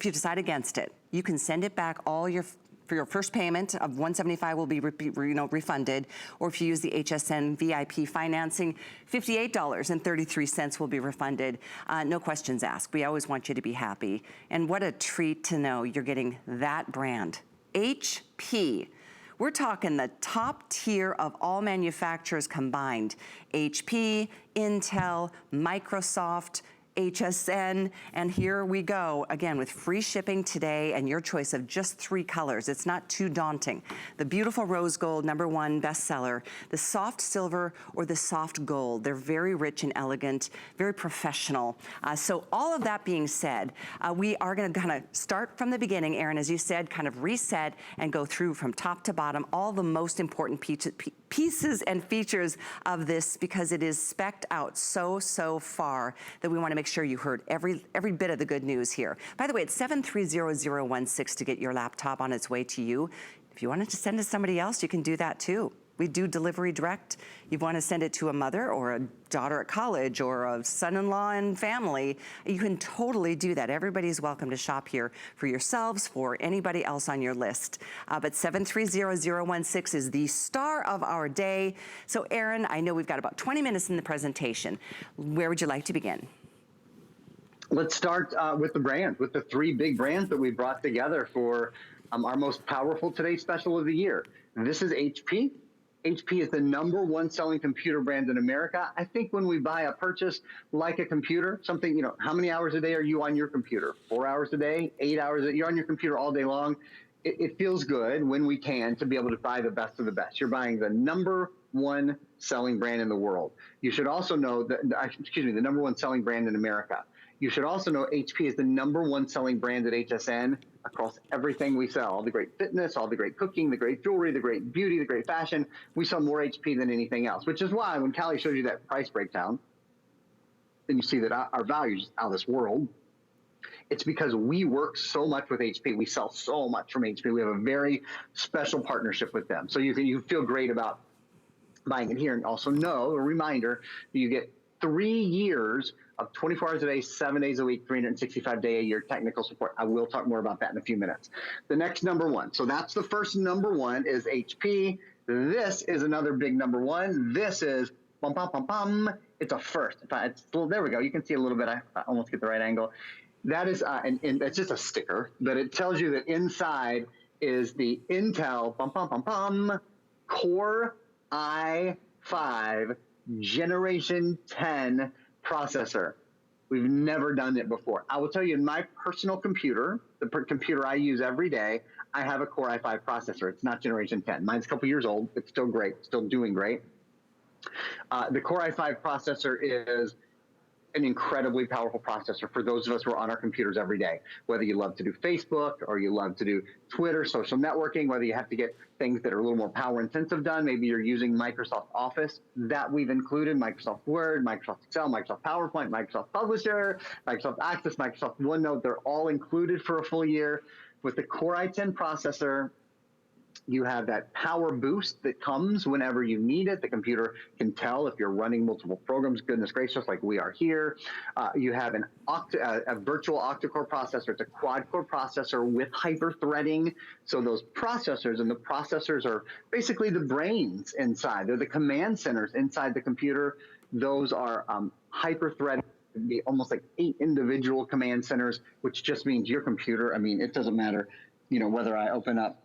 you decide against it, you can send it back for your first payment of $175 will be refunded, or if you use the HSN VIP financing, $58.33 will be refunded. No questions asked. We always want you to be happy. And what a treat to know you're getting that brand. HP. We're talking the top tier of all manufacturers combined. HP, Intel, Microsoft, HSN, and here we go again with free shipping today and your choice of just 3 colors. It's not too daunting. The beautiful rose gold, #1 bestseller, the soft silver or the soft gold. They're very rich and elegant, very professional. So all of that being said, we are gonna kind of start from the beginning, Erin, as you said, kind of reset and go through from top to bottom all the most important pieces and features of this, because it is spec'd out so far that we want to make sure you heard every bit of the good news here. By the way, it's 730-016 to get your laptop on its way to you. If you wanted to send it to somebody else, you can do that too. We do delivery direct. You want to send it to a mother or a daughter at college or a son-in-law and family, you can totally do that. Everybody's welcome to shop here for yourselves, for anybody else on your list. But 730-016 is the star of our day. So Erin, I know we've got about 20 minutes in the presentation. Where would you like to begin? Let's start with the brand, with the 3 big brands that we brought together for our most powerful Today Special of the year. This is HP. HP is the #1 selling computer brand in America. I think when we buy a purchase like a computer, something, how many hours a day are you on your computer? 4 hours a day, 8 hours? You're on your computer all day long. It feels good when we can to be able to buy the best of the best. You're buying the #1 selling brand in the world. You should also know that, the #1 selling brand in America. You should also know HP is the #1 selling brand at HSN across everything we sell. All the great fitness, all the great cooking, the great jewelry, the great beauty, the great fashion. We sell more HP than anything else, which is why when Callie shows you that price breakdown, and you see that our values out of this world, it's because we work so much with HP. We sell so much from HP. We have a very special partnership with them. So you feel great about buying it here. And also know, a reminder, you get 3 years of 24 hours a day, 7 days a week, 365-day a year technical support. I will talk more about that in a few minutes. The next #1. So that's the first #1 is HP. This is another big #1. This is bum, bum, bum, bum. It's a first. There we go. You can see a little bit. I almost get the right angle. That is, and it's just a sticker, but it tells you that inside is the Intel bum, bum, bum, bum, Core i5 Generation 10 processor. We've never done it before. I will tell you, in my personal computer, the computer I use every day, I have a Core i5 processor. It's not Generation 10. Mine's a couple years old. It's still great, still doing great. The Core i5 processor is an incredibly powerful processor for those of us who are on our computers every day. Whether you love to do Facebook or you love to do Twitter, social networking, whether you have to get things that are a little more power intensive done, maybe you're using Microsoft Office, that we've included, Microsoft Word, Microsoft Excel, Microsoft PowerPoint, Microsoft Publisher, Microsoft Access, Microsoft OneNote, they're all included for a full year. With the Core i10 processor, you have that power boost that comes whenever you need it. The computer can tell if you're running multiple programs, goodness gracious, like we are here. You have a virtual octa-core processor. It's a quad-core processor with hyper-threading. So those processors, and the processors are basically the brains inside. They're the command centers inside the computer. Those are hyper-threaded, almost like 8 individual command centers, which just means your computer, I mean, it doesn't matter, whether I open up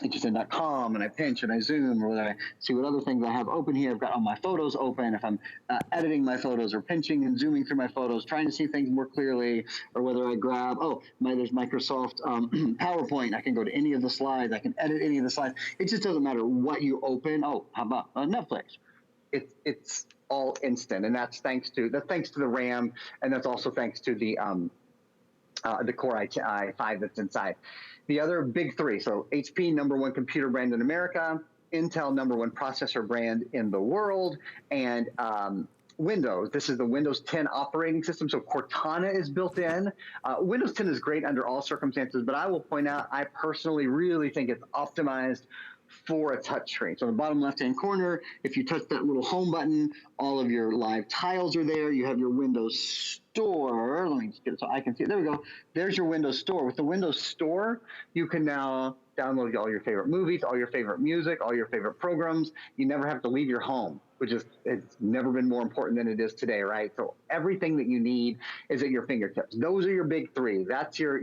HSN.com and I pinch and I zoom, or whether I see what other things I have open here. I've got all my photos open. If I'm editing my photos or pinching and zooming through my photos, trying to see things more clearly, or whether I grab, there's Microsoft PowerPoint. I can go to any of the slides. I can edit any of the slides. It just doesn't matter what you open. Oh, how about Netflix? It's all instant, and that's thanks to the RAM, and that's also thanks to the Core i5 that's inside. The other big three, so HP, #1 computer brand in America, Intel, #1 processor brand in the world, and Windows. This is the Windows 10 operating system, so Cortana is built in. Windows 10 is great under all circumstances, but I will point out, I personally really think it's optimized for a touchscreen. So in the bottom left-hand corner, if you touch that little home button, all of your live tiles are there. You have your Windows Store. Let me just get it so I can see it. There we go. There's your Windows Store. With the Windows Store, you can now download all your favorite movies, all your favorite music, all your favorite programs. You never have to leave your home, which is, it's never been more important than it is today, right? So everything that you need is at your fingertips. Those are your big three. That's your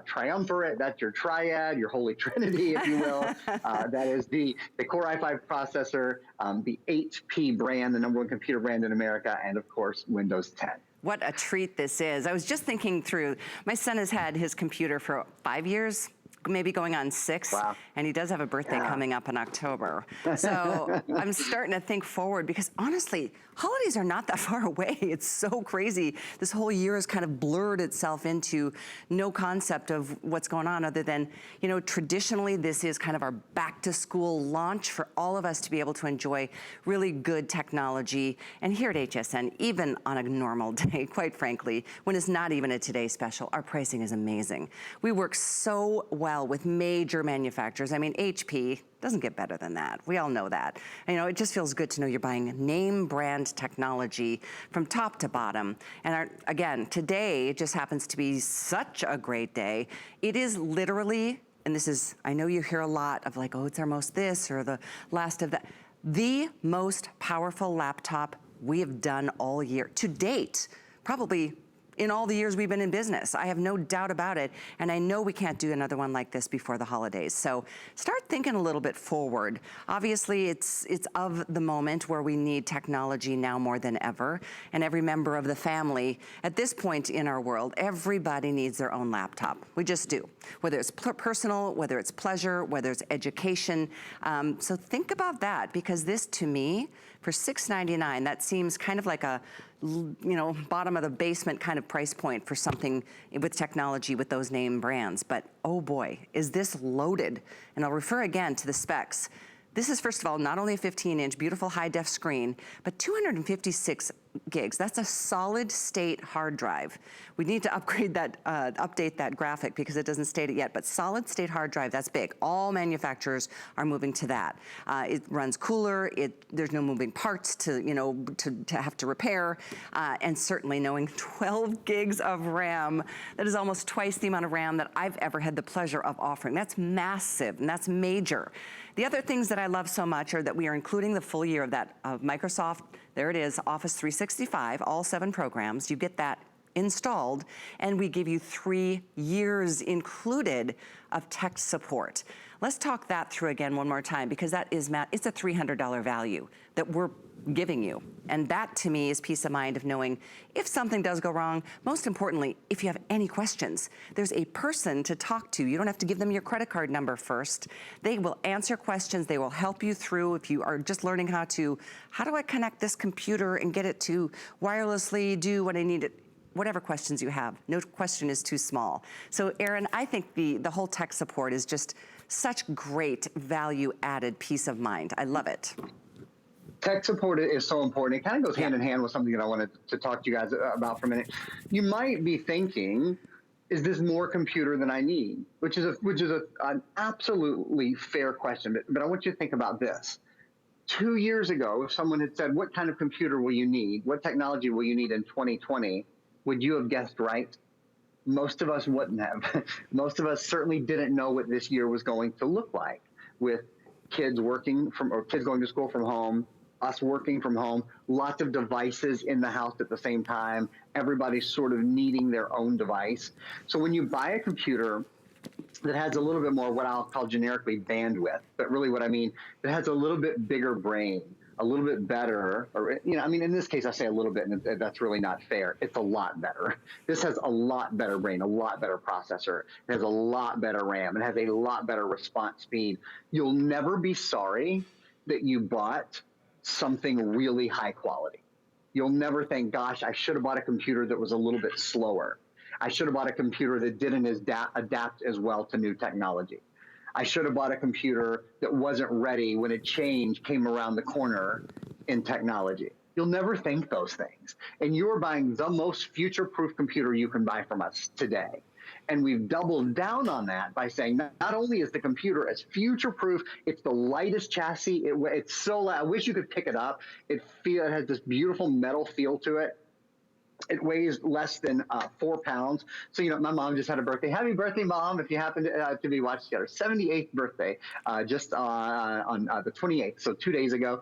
triumvirate, that's your triad, your holy trinity, if you will. That is the Core i5 processor, the HP brand, the #1 computer brand in America, and of course, Windows 10. What a treat this is. I was just thinking through, my son has had his computer for 5 years, maybe going on 6. Wow. And he does have a birthday coming up in October. So I'm starting to think forward, because honestly, holidays are not that far away. It's so crazy. This whole year has kind of blurred itself into no concept of what's going on, other than, traditionally this is kind of our back to school launch for all of us to be able to enjoy really good technology. And here at HSN, even on a normal day, quite frankly, when it's not even a Today Special, our pricing is amazing. We work so well with major manufacturers. I mean, HP doesn't get better than that. We all know that. And, it just feels good to know you're buying name brand technology from top to bottom. And again, today just happens to be such a great day. It is literally, and this is, I know you hear a lot of like, oh, it's our most this or the last of that. The most powerful laptop we have done all year to date, probably in all the years we've been in business. I have no doubt about it. And I know we can't do another one like this before the holidays. So start thinking a little bit forward. Obviously, it's of the moment where we need technology now more than ever. And every member of the family, at this point in our world, everybody needs their own laptop. We just do. Whether it's personal, whether it's pleasure, whether it's education. So think about that, because this, to me, for $699, that seems kind of like a bottom of the basement kind of price point for something with technology with those name brands. But oh boy, is this loaded. And I'll refer again to the specs. This is, first of all, not only a 15-inch beautiful high-def screen, but 256 gigs. That's a solid state hard drive. We need to upgrade that, update that graphic because it doesn't state it yet, but solid state hard drive, that's big. All manufacturers are moving to that. It runs cooler, there's no moving parts to have to repair, and certainly knowing 12 gigs of RAM, that is almost twice the amount of RAM that I've ever had the pleasure of offering. That's massive, and that's major. The other things that I love so much are that we are including the full year of that Microsoft, there it is, Office 365, all 7 programs. You get that installed, and we give you 3 years included of tech support. Let's talk that through again one more time, because that is, it's a $300 value that we're giving you. And that, to me, is peace of mind of knowing if something does go wrong, most importantly, if you have any questions, there's a person to talk to. You don't have to give them your credit card number first. They will answer questions. They will help you through if you are just learning how do I connect this computer and get it to wirelessly do what I need it. Whatever questions you have, no question is too small. So Aaron, I think the whole tech support is just such great value added peace of mind. I love it. Tech support is so important. It kind of goes hand in hand with something that I wanted to talk to you guys about for a minute. You might be thinking, is this more computer than I need? Which is an absolutely fair question. But I want you to think about this. 2 years ago, if someone had said, what kind of computer will you need? What technology will you need in 2020? Would you have guessed right? Most of us wouldn't have. Most of us certainly didn't know what this year was going to look like, with kids working from, or kids going to school from home, us working from home, lots of devices in the house at the same time, everybody's sort of needing their own device. So when you buy a computer that has a little bit more what I'll call generically bandwidth, but really what I mean, it has a little bit bigger brain, a little bit better, or, you know, I mean, in this case, I say a little bit, and that's really not fair. It's a lot better. This has a lot better brain, a lot better processor. It has a lot better RAM. It has a lot better response speed. You'll never be sorry that you bought something really high quality. You'll never think, gosh, I should have bought a computer that was a little bit slower. I should have bought a computer that didn't adapt as well to new technology. I should have bought a computer that wasn't ready when a change came around the corner in technology. You'll never think those things. And you're buying the most future-proof computer you can buy from us today. And we've doubled down on that by saying not only is the computer as future-proof, it's the lightest chassis. It's so light. I wish you could pick it up. It has this beautiful metal feel to it. It weighs less than 4 pounds. So, you know, my mom just had a birthday. Happy birthday, Mom, if you happen to be watching together. 78th birthday, just on the 28th, so 2 days ago.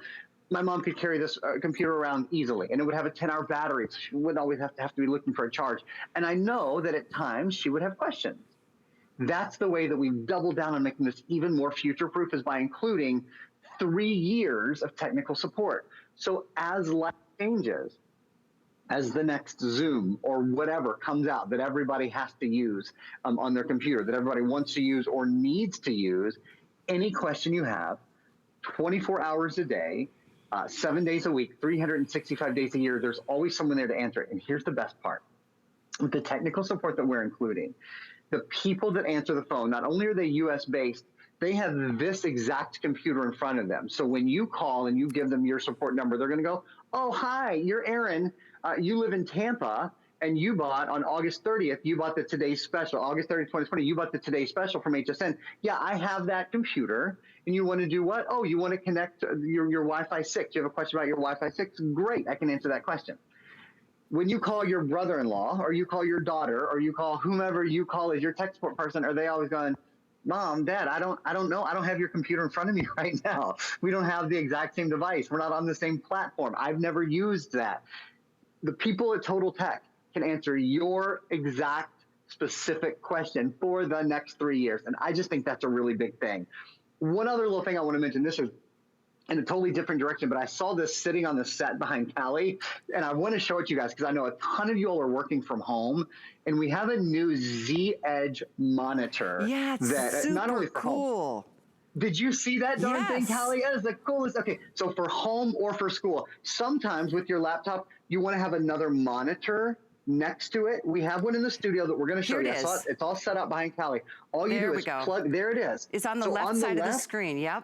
My mom could carry this computer around easily, and it would have a 10-hour battery, so she wouldn't always have to be looking for a charge. And I know that at times she would have questions. That's the way that we've doubled down on making this even more future-proof, is by including 3 years of technical support. So as life changes, as the next Zoom or whatever comes out that everybody has to use on their computer, that everybody wants to use or needs to use, any question you have, 24 hours a day, 7 days a week, 365 days a year, there's always someone there to answer it. And here's the best part. With the technical support that we're including, the people that answer the phone, not only are they US-based, they have this exact computer in front of them. So when you call and you give them your support number, they're going to go, oh, hi, you're Aaron. You live in Tampa, and you bought on August 30th, you bought the Today's Special, August 30th, 2020, you bought the Today's Special from HSN. Yeah, I have that computer, and you want to do what? Oh, you want to connect your Wi-Fi 6. You have a question about your Wi-Fi 6? Great, I can answer that question. When you call your brother-in-law, or you call your daughter, or you call whomever you call as your tech support person, are they always going, Mom, Dad, I don't know. I don't have your computer in front of me right now. We don't have the exact same device. We're not on the same platform. I've never used that. The people at Total Tech can answer your exact specific question for the next 3 years. And I just think that's a really big thing. One other little thing I want to mention, this is in a totally different direction, but I saw this sitting on the set behind Callie, and I want to show it to you guys because I know a ton of you all are working from home, and we have a new Z Edge monitor. Yeah, it's that super not only for cool. Home. Did you see that darn thing, Yes. Callie? That is the coolest. Okay, so for home or for school, sometimes with your laptop, you want to have another monitor next to it. We have one in the studio that we're going to show Here you. it is. It's all set up behind Callie. All you There do we is go. plug. There it is. It's on the So left side of the left, screen. Yep.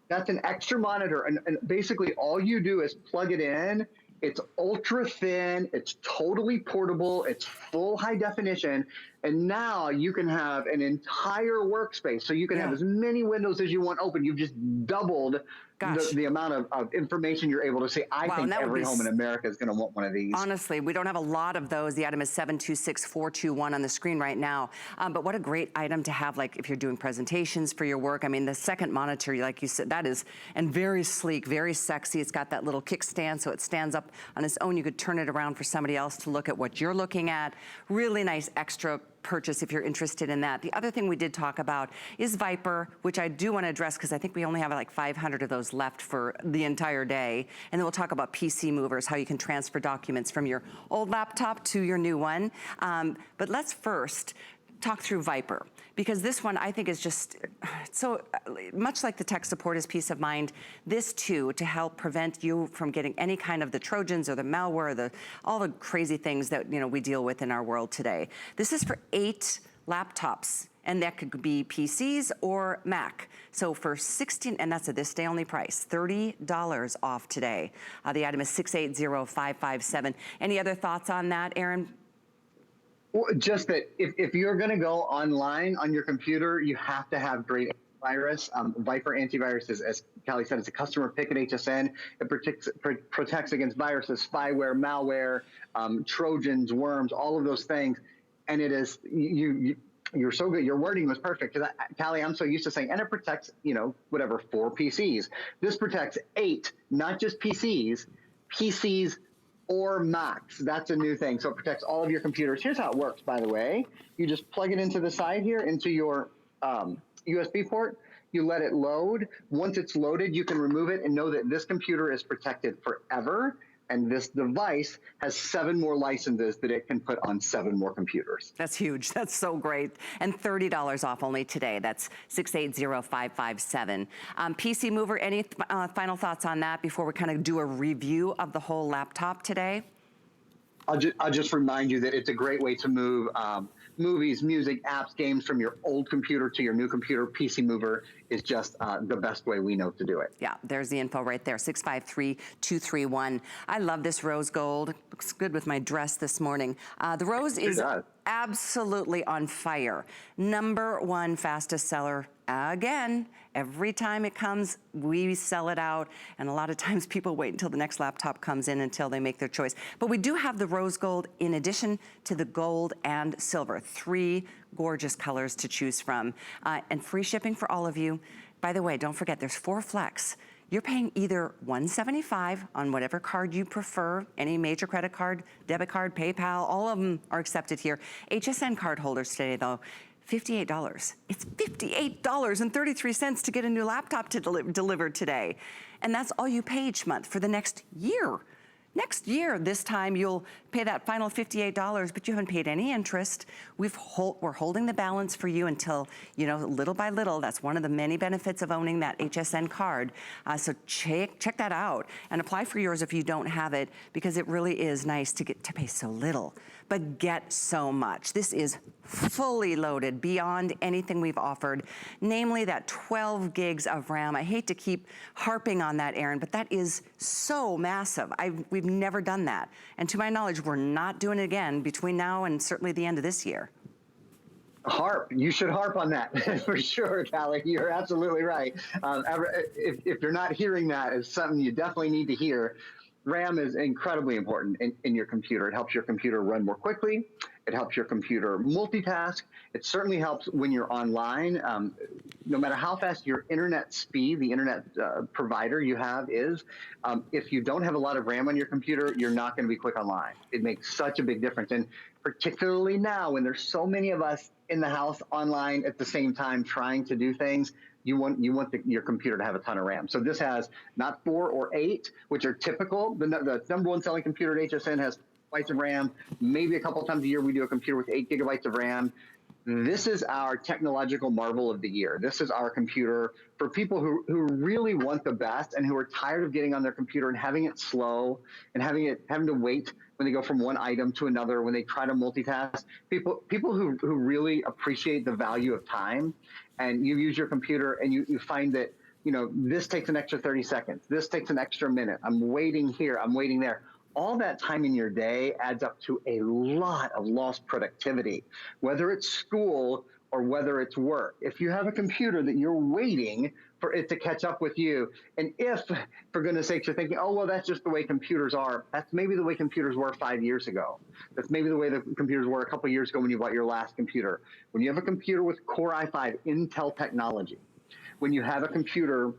that's an extra monitor, and basically all you do is plug it in. It's ultra thin, it's totally portable, it's full high definition, and now you can have an entire workspace. So you can have as many windows as you want open. You've just doubled the amount of information you're able to see. I think every home in America is going to want one of these. Honestly, we don't have a lot of those. The item is 726421 on the screen right now. But what a great item to have, like if you're doing presentations for your work. I mean, the second monitor, like you said, that is, and very sleek, very sexy. It's got that little kickstand, so it stands up on its own. You could turn it around for somebody else to look at what you're looking at. Really nice extra purchase if you're interested in that. The other thing we did talk about is Viper, which I do want to address because I think we only have like 500 of those left for the entire day. And then we'll talk about PC movers, how you can transfer documents from your old laptop to your new one. But let's first talk through Viper, because this one I think is just so much like the tech support is peace of mind. This too, to help prevent you from getting any kind of the Trojans or the malware, or all the crazy things that we deal with in our world today. This is for 8 laptops, and that could be PCs or Mac. So for $16, and that's a this day only price, $30 off today. The item is 680557. Any other thoughts on that, Aaron? Well, just that if you're going to go online on your computer, you have to have great antivirus. Viper antivirus is, as Callie said, it's a customer pick at HSN. It protects against viruses, spyware, malware, Trojans, worms, all of those things. And it is You're so good. Your wording was perfect. Because, Callie, I'm so used to saying, and it protects, whatever, 4 PCs. This protects 8, not just PCs or Macs. That's a new thing. So it protects all of your computers. Here's how it works, by the way. You just plug it into the side here, into your USB port. You let it load. Once it's loaded, you can remove it and know that this computer is protected forever. And this device has 7 more licenses that it can put on 7 more computers. That's huge. That's so great. And $30 off only today. That's 680557. PC Mover, any final thoughts on that before we kind of do a review of the whole laptop today? I'll just remind you that it's a great way to move movies, music, apps, games from your old computer to your new computer. PC Mover is just the best way we know to do it. Yeah, there's the info right there, 653231. I love this rose gold. Looks good with my dress this morning. The rose is absolutely on fire. #1 fastest seller again. Every time it comes, we sell it out. And a lot of times people wait until the next laptop comes in until they make their choice. But we do have the rose gold in addition to the gold and silver. 3 gorgeous colors to choose from. And free shipping for all of you. By the way, don't forget, there's 4 flex. You're paying either $175 on whatever card you prefer, any major credit card, debit card, PayPal, all of them are accepted here. HSN card holders today, though, $58. It's $58.33 to get a new laptop delivered today. And that's all you pay each month for the next year. Next year, this time, you'll pay that final $58, but you haven't paid any interest. We're holding the balance for you until, little by little. That's one of the many benefits of owning that HSN card. So check that out and apply for yours if you don't have it, because it really is nice to get to pay so little, but get so much. This is fully loaded beyond anything we've offered, namely that 12 gigs of RAM. I hate to keep harping on that, Aaron, but that is so massive. We've never done that. And to my knowledge, we're not doing it again between now and certainly the end of this year. Harp. You should harp on that for sure, Callie. You're absolutely right. If you're not hearing that, it's something you definitely need to hear. RAM is incredibly important in your computer. It helps your computer run more quickly. It helps your computer multitask. It certainly helps when you're online. No matter how fast your internet speed, the internet provider you have is, if you don't have a lot of RAM on your computer, you're not going to be quick online. It makes such a big difference. And particularly now when there's so many of us in the house online at the same time trying to do things, you want your computer to have a ton of RAM. So this has not 4 or 8, which are typical. The #1 selling computer at HSN has bytes of RAM. Maybe a couple times a year we do a computer with 8 gigabytes of RAM. This is our technological marvel of the year. This is our computer for people who really want the best and who are tired of getting on their computer and having it slow and having to wait when they go from one item to another, when they try to multitask. People who really appreciate the value of time, and you use your computer and you find that, this takes an extra 30 seconds. This takes an extra minute. I'm waiting here. I'm waiting there. All that time in your day adds up to a lot of lost productivity, whether it's school or whether it's work. If you have a computer that you're waiting for it to catch up with you, and if, for goodness sakes, you're thinking, oh, well, that's just the way computers are, that's maybe the way computers were 5 years ago. That's maybe the way the computers were a couple of years ago when you bought your last computer. When you have a computer with Core i5 Intel technology, when you have a computer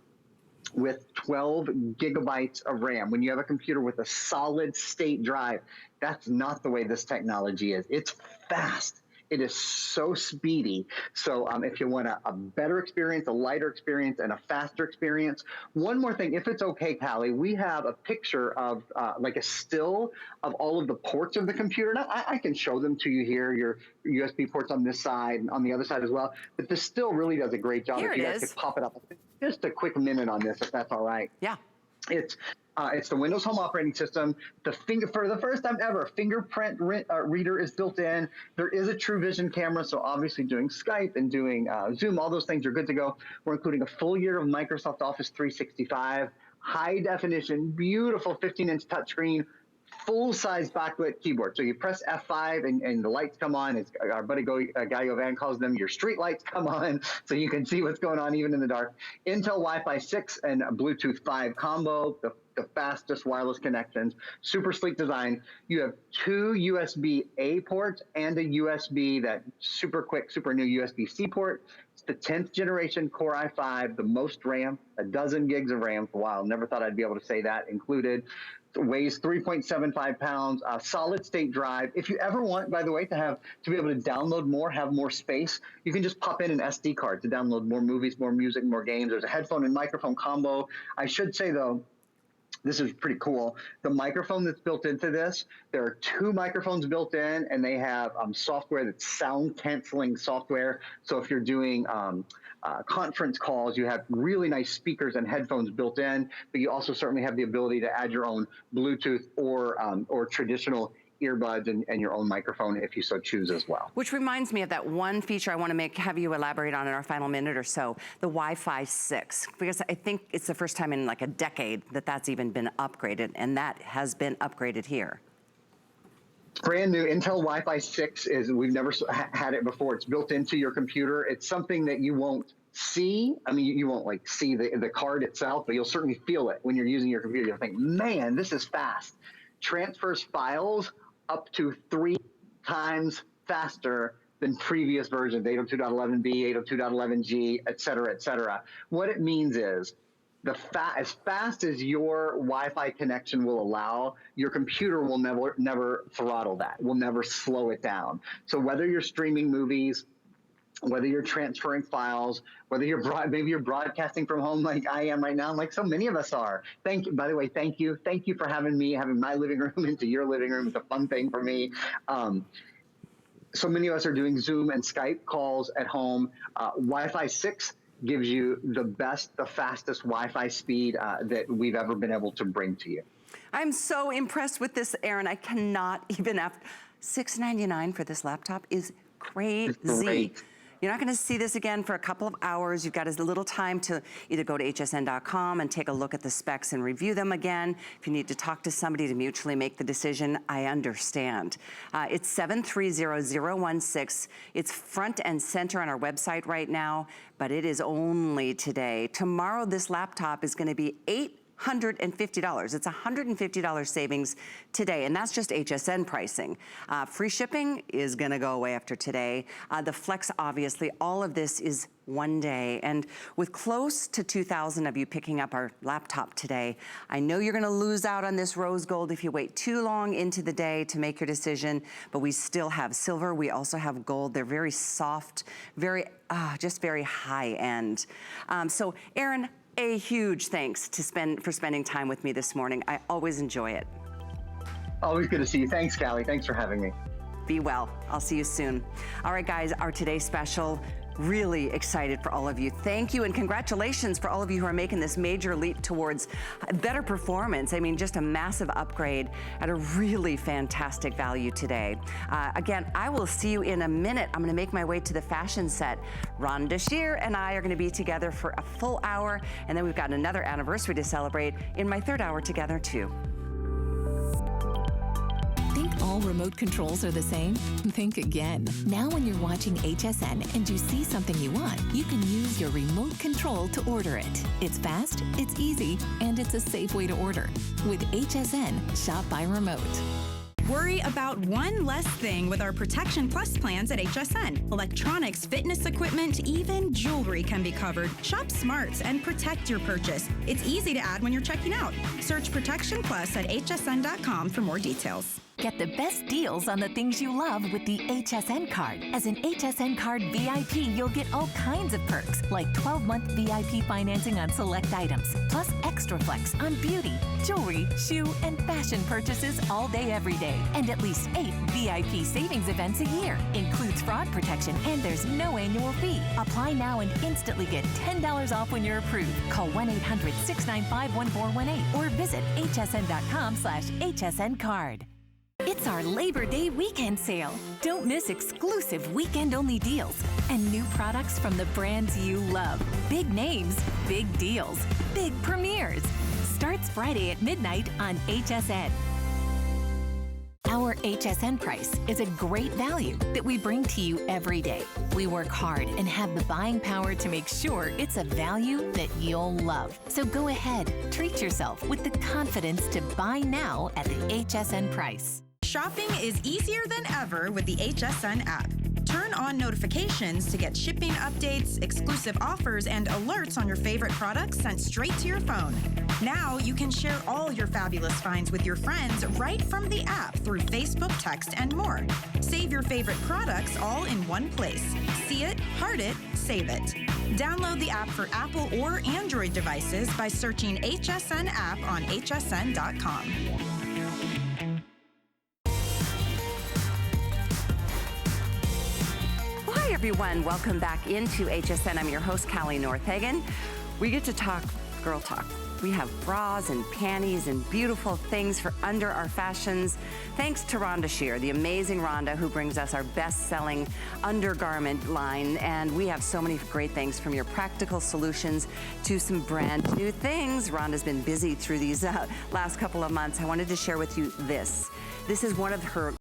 with 12 gigabytes of RAM, when you have a computer with a solid state drive, that's not the way this technology is. It's fast. It is so speedy. So if you want a better experience, a lighter experience, and a faster experience. One more thing, if it's okay, Callie, we have a picture of like a still of all of the ports of the computer. Now, I can show them to you here, your USB ports on this side and on the other side as well. But this still really does a great job. Here if you it guys is. could pop it up. Just a quick minute on this, if that's all right. Yeah. It's the Windows Home operating system. For the first time ever, fingerprint reader is built in. There is a True Vision camera, so obviously doing Skype and doing Zoom, all those things are good to go. We're including a full year of Microsoft Office 365, high definition, beautiful 15-inch touchscreen, full-size backlit keyboard. So you press F5 and the lights come on. It's our buddy Gallo Van calls them your street lights come on, so you can see what's going on even in the dark. Intel Wi-Fi 6 and Bluetooth 5 combo. The the fastest wireless connections, super sleek design. You have 2 USB-A ports and a USB, that super quick, super new USB-C port. It's the 10th generation Core i5, the most RAM, 12 gigs of RAM. Wow, never thought I'd be able to say that included. It weighs 3.75 pounds, solid state drive. If you ever want, by the way, to be able to download more, have more space, you can just pop in an SD card to download more movies, more music, more games. There's a headphone and microphone combo. I should say though, this is pretty cool. The microphone that's built into this, there are 2 microphones built in, and they have software that's sound canceling software. So if you're doing conference calls, you have really nice speakers and headphones built in, but you also certainly have the ability to add your own Bluetooth or traditional earbuds and your own microphone if you so choose as well. Which reminds me of that one feature I want to have you elaborate on in our final minute or so, the Wi-Fi 6, because I think it's the first time in like a decade that that's even been upgraded, and that has been upgraded here. Brand new Intel Wi-Fi 6 we've never had it before. It's built into your computer. It's something that you won't see. I mean, you won't like see the card itself, but you'll certainly feel it when you're using your computer. You'll think, man, this is fast. Transfers files up to 3 times faster than previous versions, 802.11b, 802.11g, et cetera, et cetera. What it means is as fast as your Wi-Fi connection will allow, your computer will never throttle that, will never slow it down. So whether you're streaming movies, whether you're transferring files, whether maybe you're broadcasting from home like I am right now, like so many of us are. By the way, thank you for having my living room into your living room. It's a fun thing for me. So many of us are doing Zoom and Skype calls at home. Wi-Fi 6 gives you the fastest Wi-Fi speed that we've ever been able to bring to you. I'm so impressed with this, Aaron. I cannot even, after $699 for this laptop is crazy. It's great. You're not going to see this again for a couple of hours. You've got a little time to either go to hsn.com and take a look at the specs and review them again. If you need to talk to somebody to mutually make the decision, I understand. It's 730016. It's front and center on our website right now, but it is only today. Tomorrow, this laptop is going to be $850. It's $150 savings today, and that's just HSN pricing. Free shipping is gonna go away after today. The Flex, obviously, all of this is one day, and with close to 2,000 of you picking up our laptop today, I know you're gonna lose out on this rose gold if you wait too long into the day to make your decision, but we still have silver, we also have gold. They're very soft, just very high end. So Aaron, a huge thanks for spending time with me this morning. I always enjoy it. Always good to see you. Thanks, Callie. Thanks for having me. Be well. I'll see you soon. All right, guys, our today's special. Really excited for all of you. Thank you and congratulations for all of you who are making this major leap towards better performance. I mean, just a massive upgrade at a really fantastic value today. Again, I will see you in a minute. I'm gonna make my way to the fashion set. Rhonda Shear and I are gonna be together for a full hour, and then we've got another anniversary to celebrate in my 3rd hour together too. Think all remote controls are the same? Think again. Now when you're watching HSN and you see something you want, you can use your remote control to order it. It's fast, it's easy, and it's a safe way to order. With HSN, shop by remote. Worry about one less thing with our Protection Plus plans at HSN. Electronics, fitness equipment, even jewelry can be covered. Shop smart and protect your purchase. It's easy to add when you're checking out. Search Protection Plus at hsn.com for more details. Get the best deals on the things you love with the HSN card. As an HSN card VIP, you'll get all kinds of perks, like 12-month VIP financing on select items, plus extra flex on beauty, jewelry, shoe, and fashion purchases all day, every day. And at least 8 VIP savings events a year. Includes fraud protection, and there's no annual fee. Apply now and instantly get $10 off when you're approved. Call 1-800-695-1418 or visit hsn.com/HSN card. It's our Labor Day weekend sale. Don't miss exclusive weekend-only deals and new products from the brands you love. Big names, big deals, big premieres. Starts Friday at midnight on HSN. Our HSN price is a great value that we bring to you every day. We work hard and have the buying power to make sure it's a value that you'll love. So go ahead, treat yourself with the confidence to buy now at the HSN price. Shopping is easier than ever with the HSN app. Turn on notifications to get shipping updates, exclusive offers, and alerts on your favorite products sent straight to your phone. Now you can share all your fabulous finds with your friends right from the app through Facebook, text, and more. Save your favorite products all in one place. See it, heart it, save it. Download the app for Apple or Android devices by searching HSN app on hsn.com. Hi everyone, welcome back into HSN. I'm your host, Callie Northagen. We get to talk girl talk. We have bras and panties and beautiful things for under our fashions. Thanks to Rhonda Shear, the amazing Rhonda, who brings us our best-selling undergarment line. And we have so many great things, from your practical solutions to some brand new things. Rhonda's been busy through these last couple of months. I wanted to share with you this. This is one of her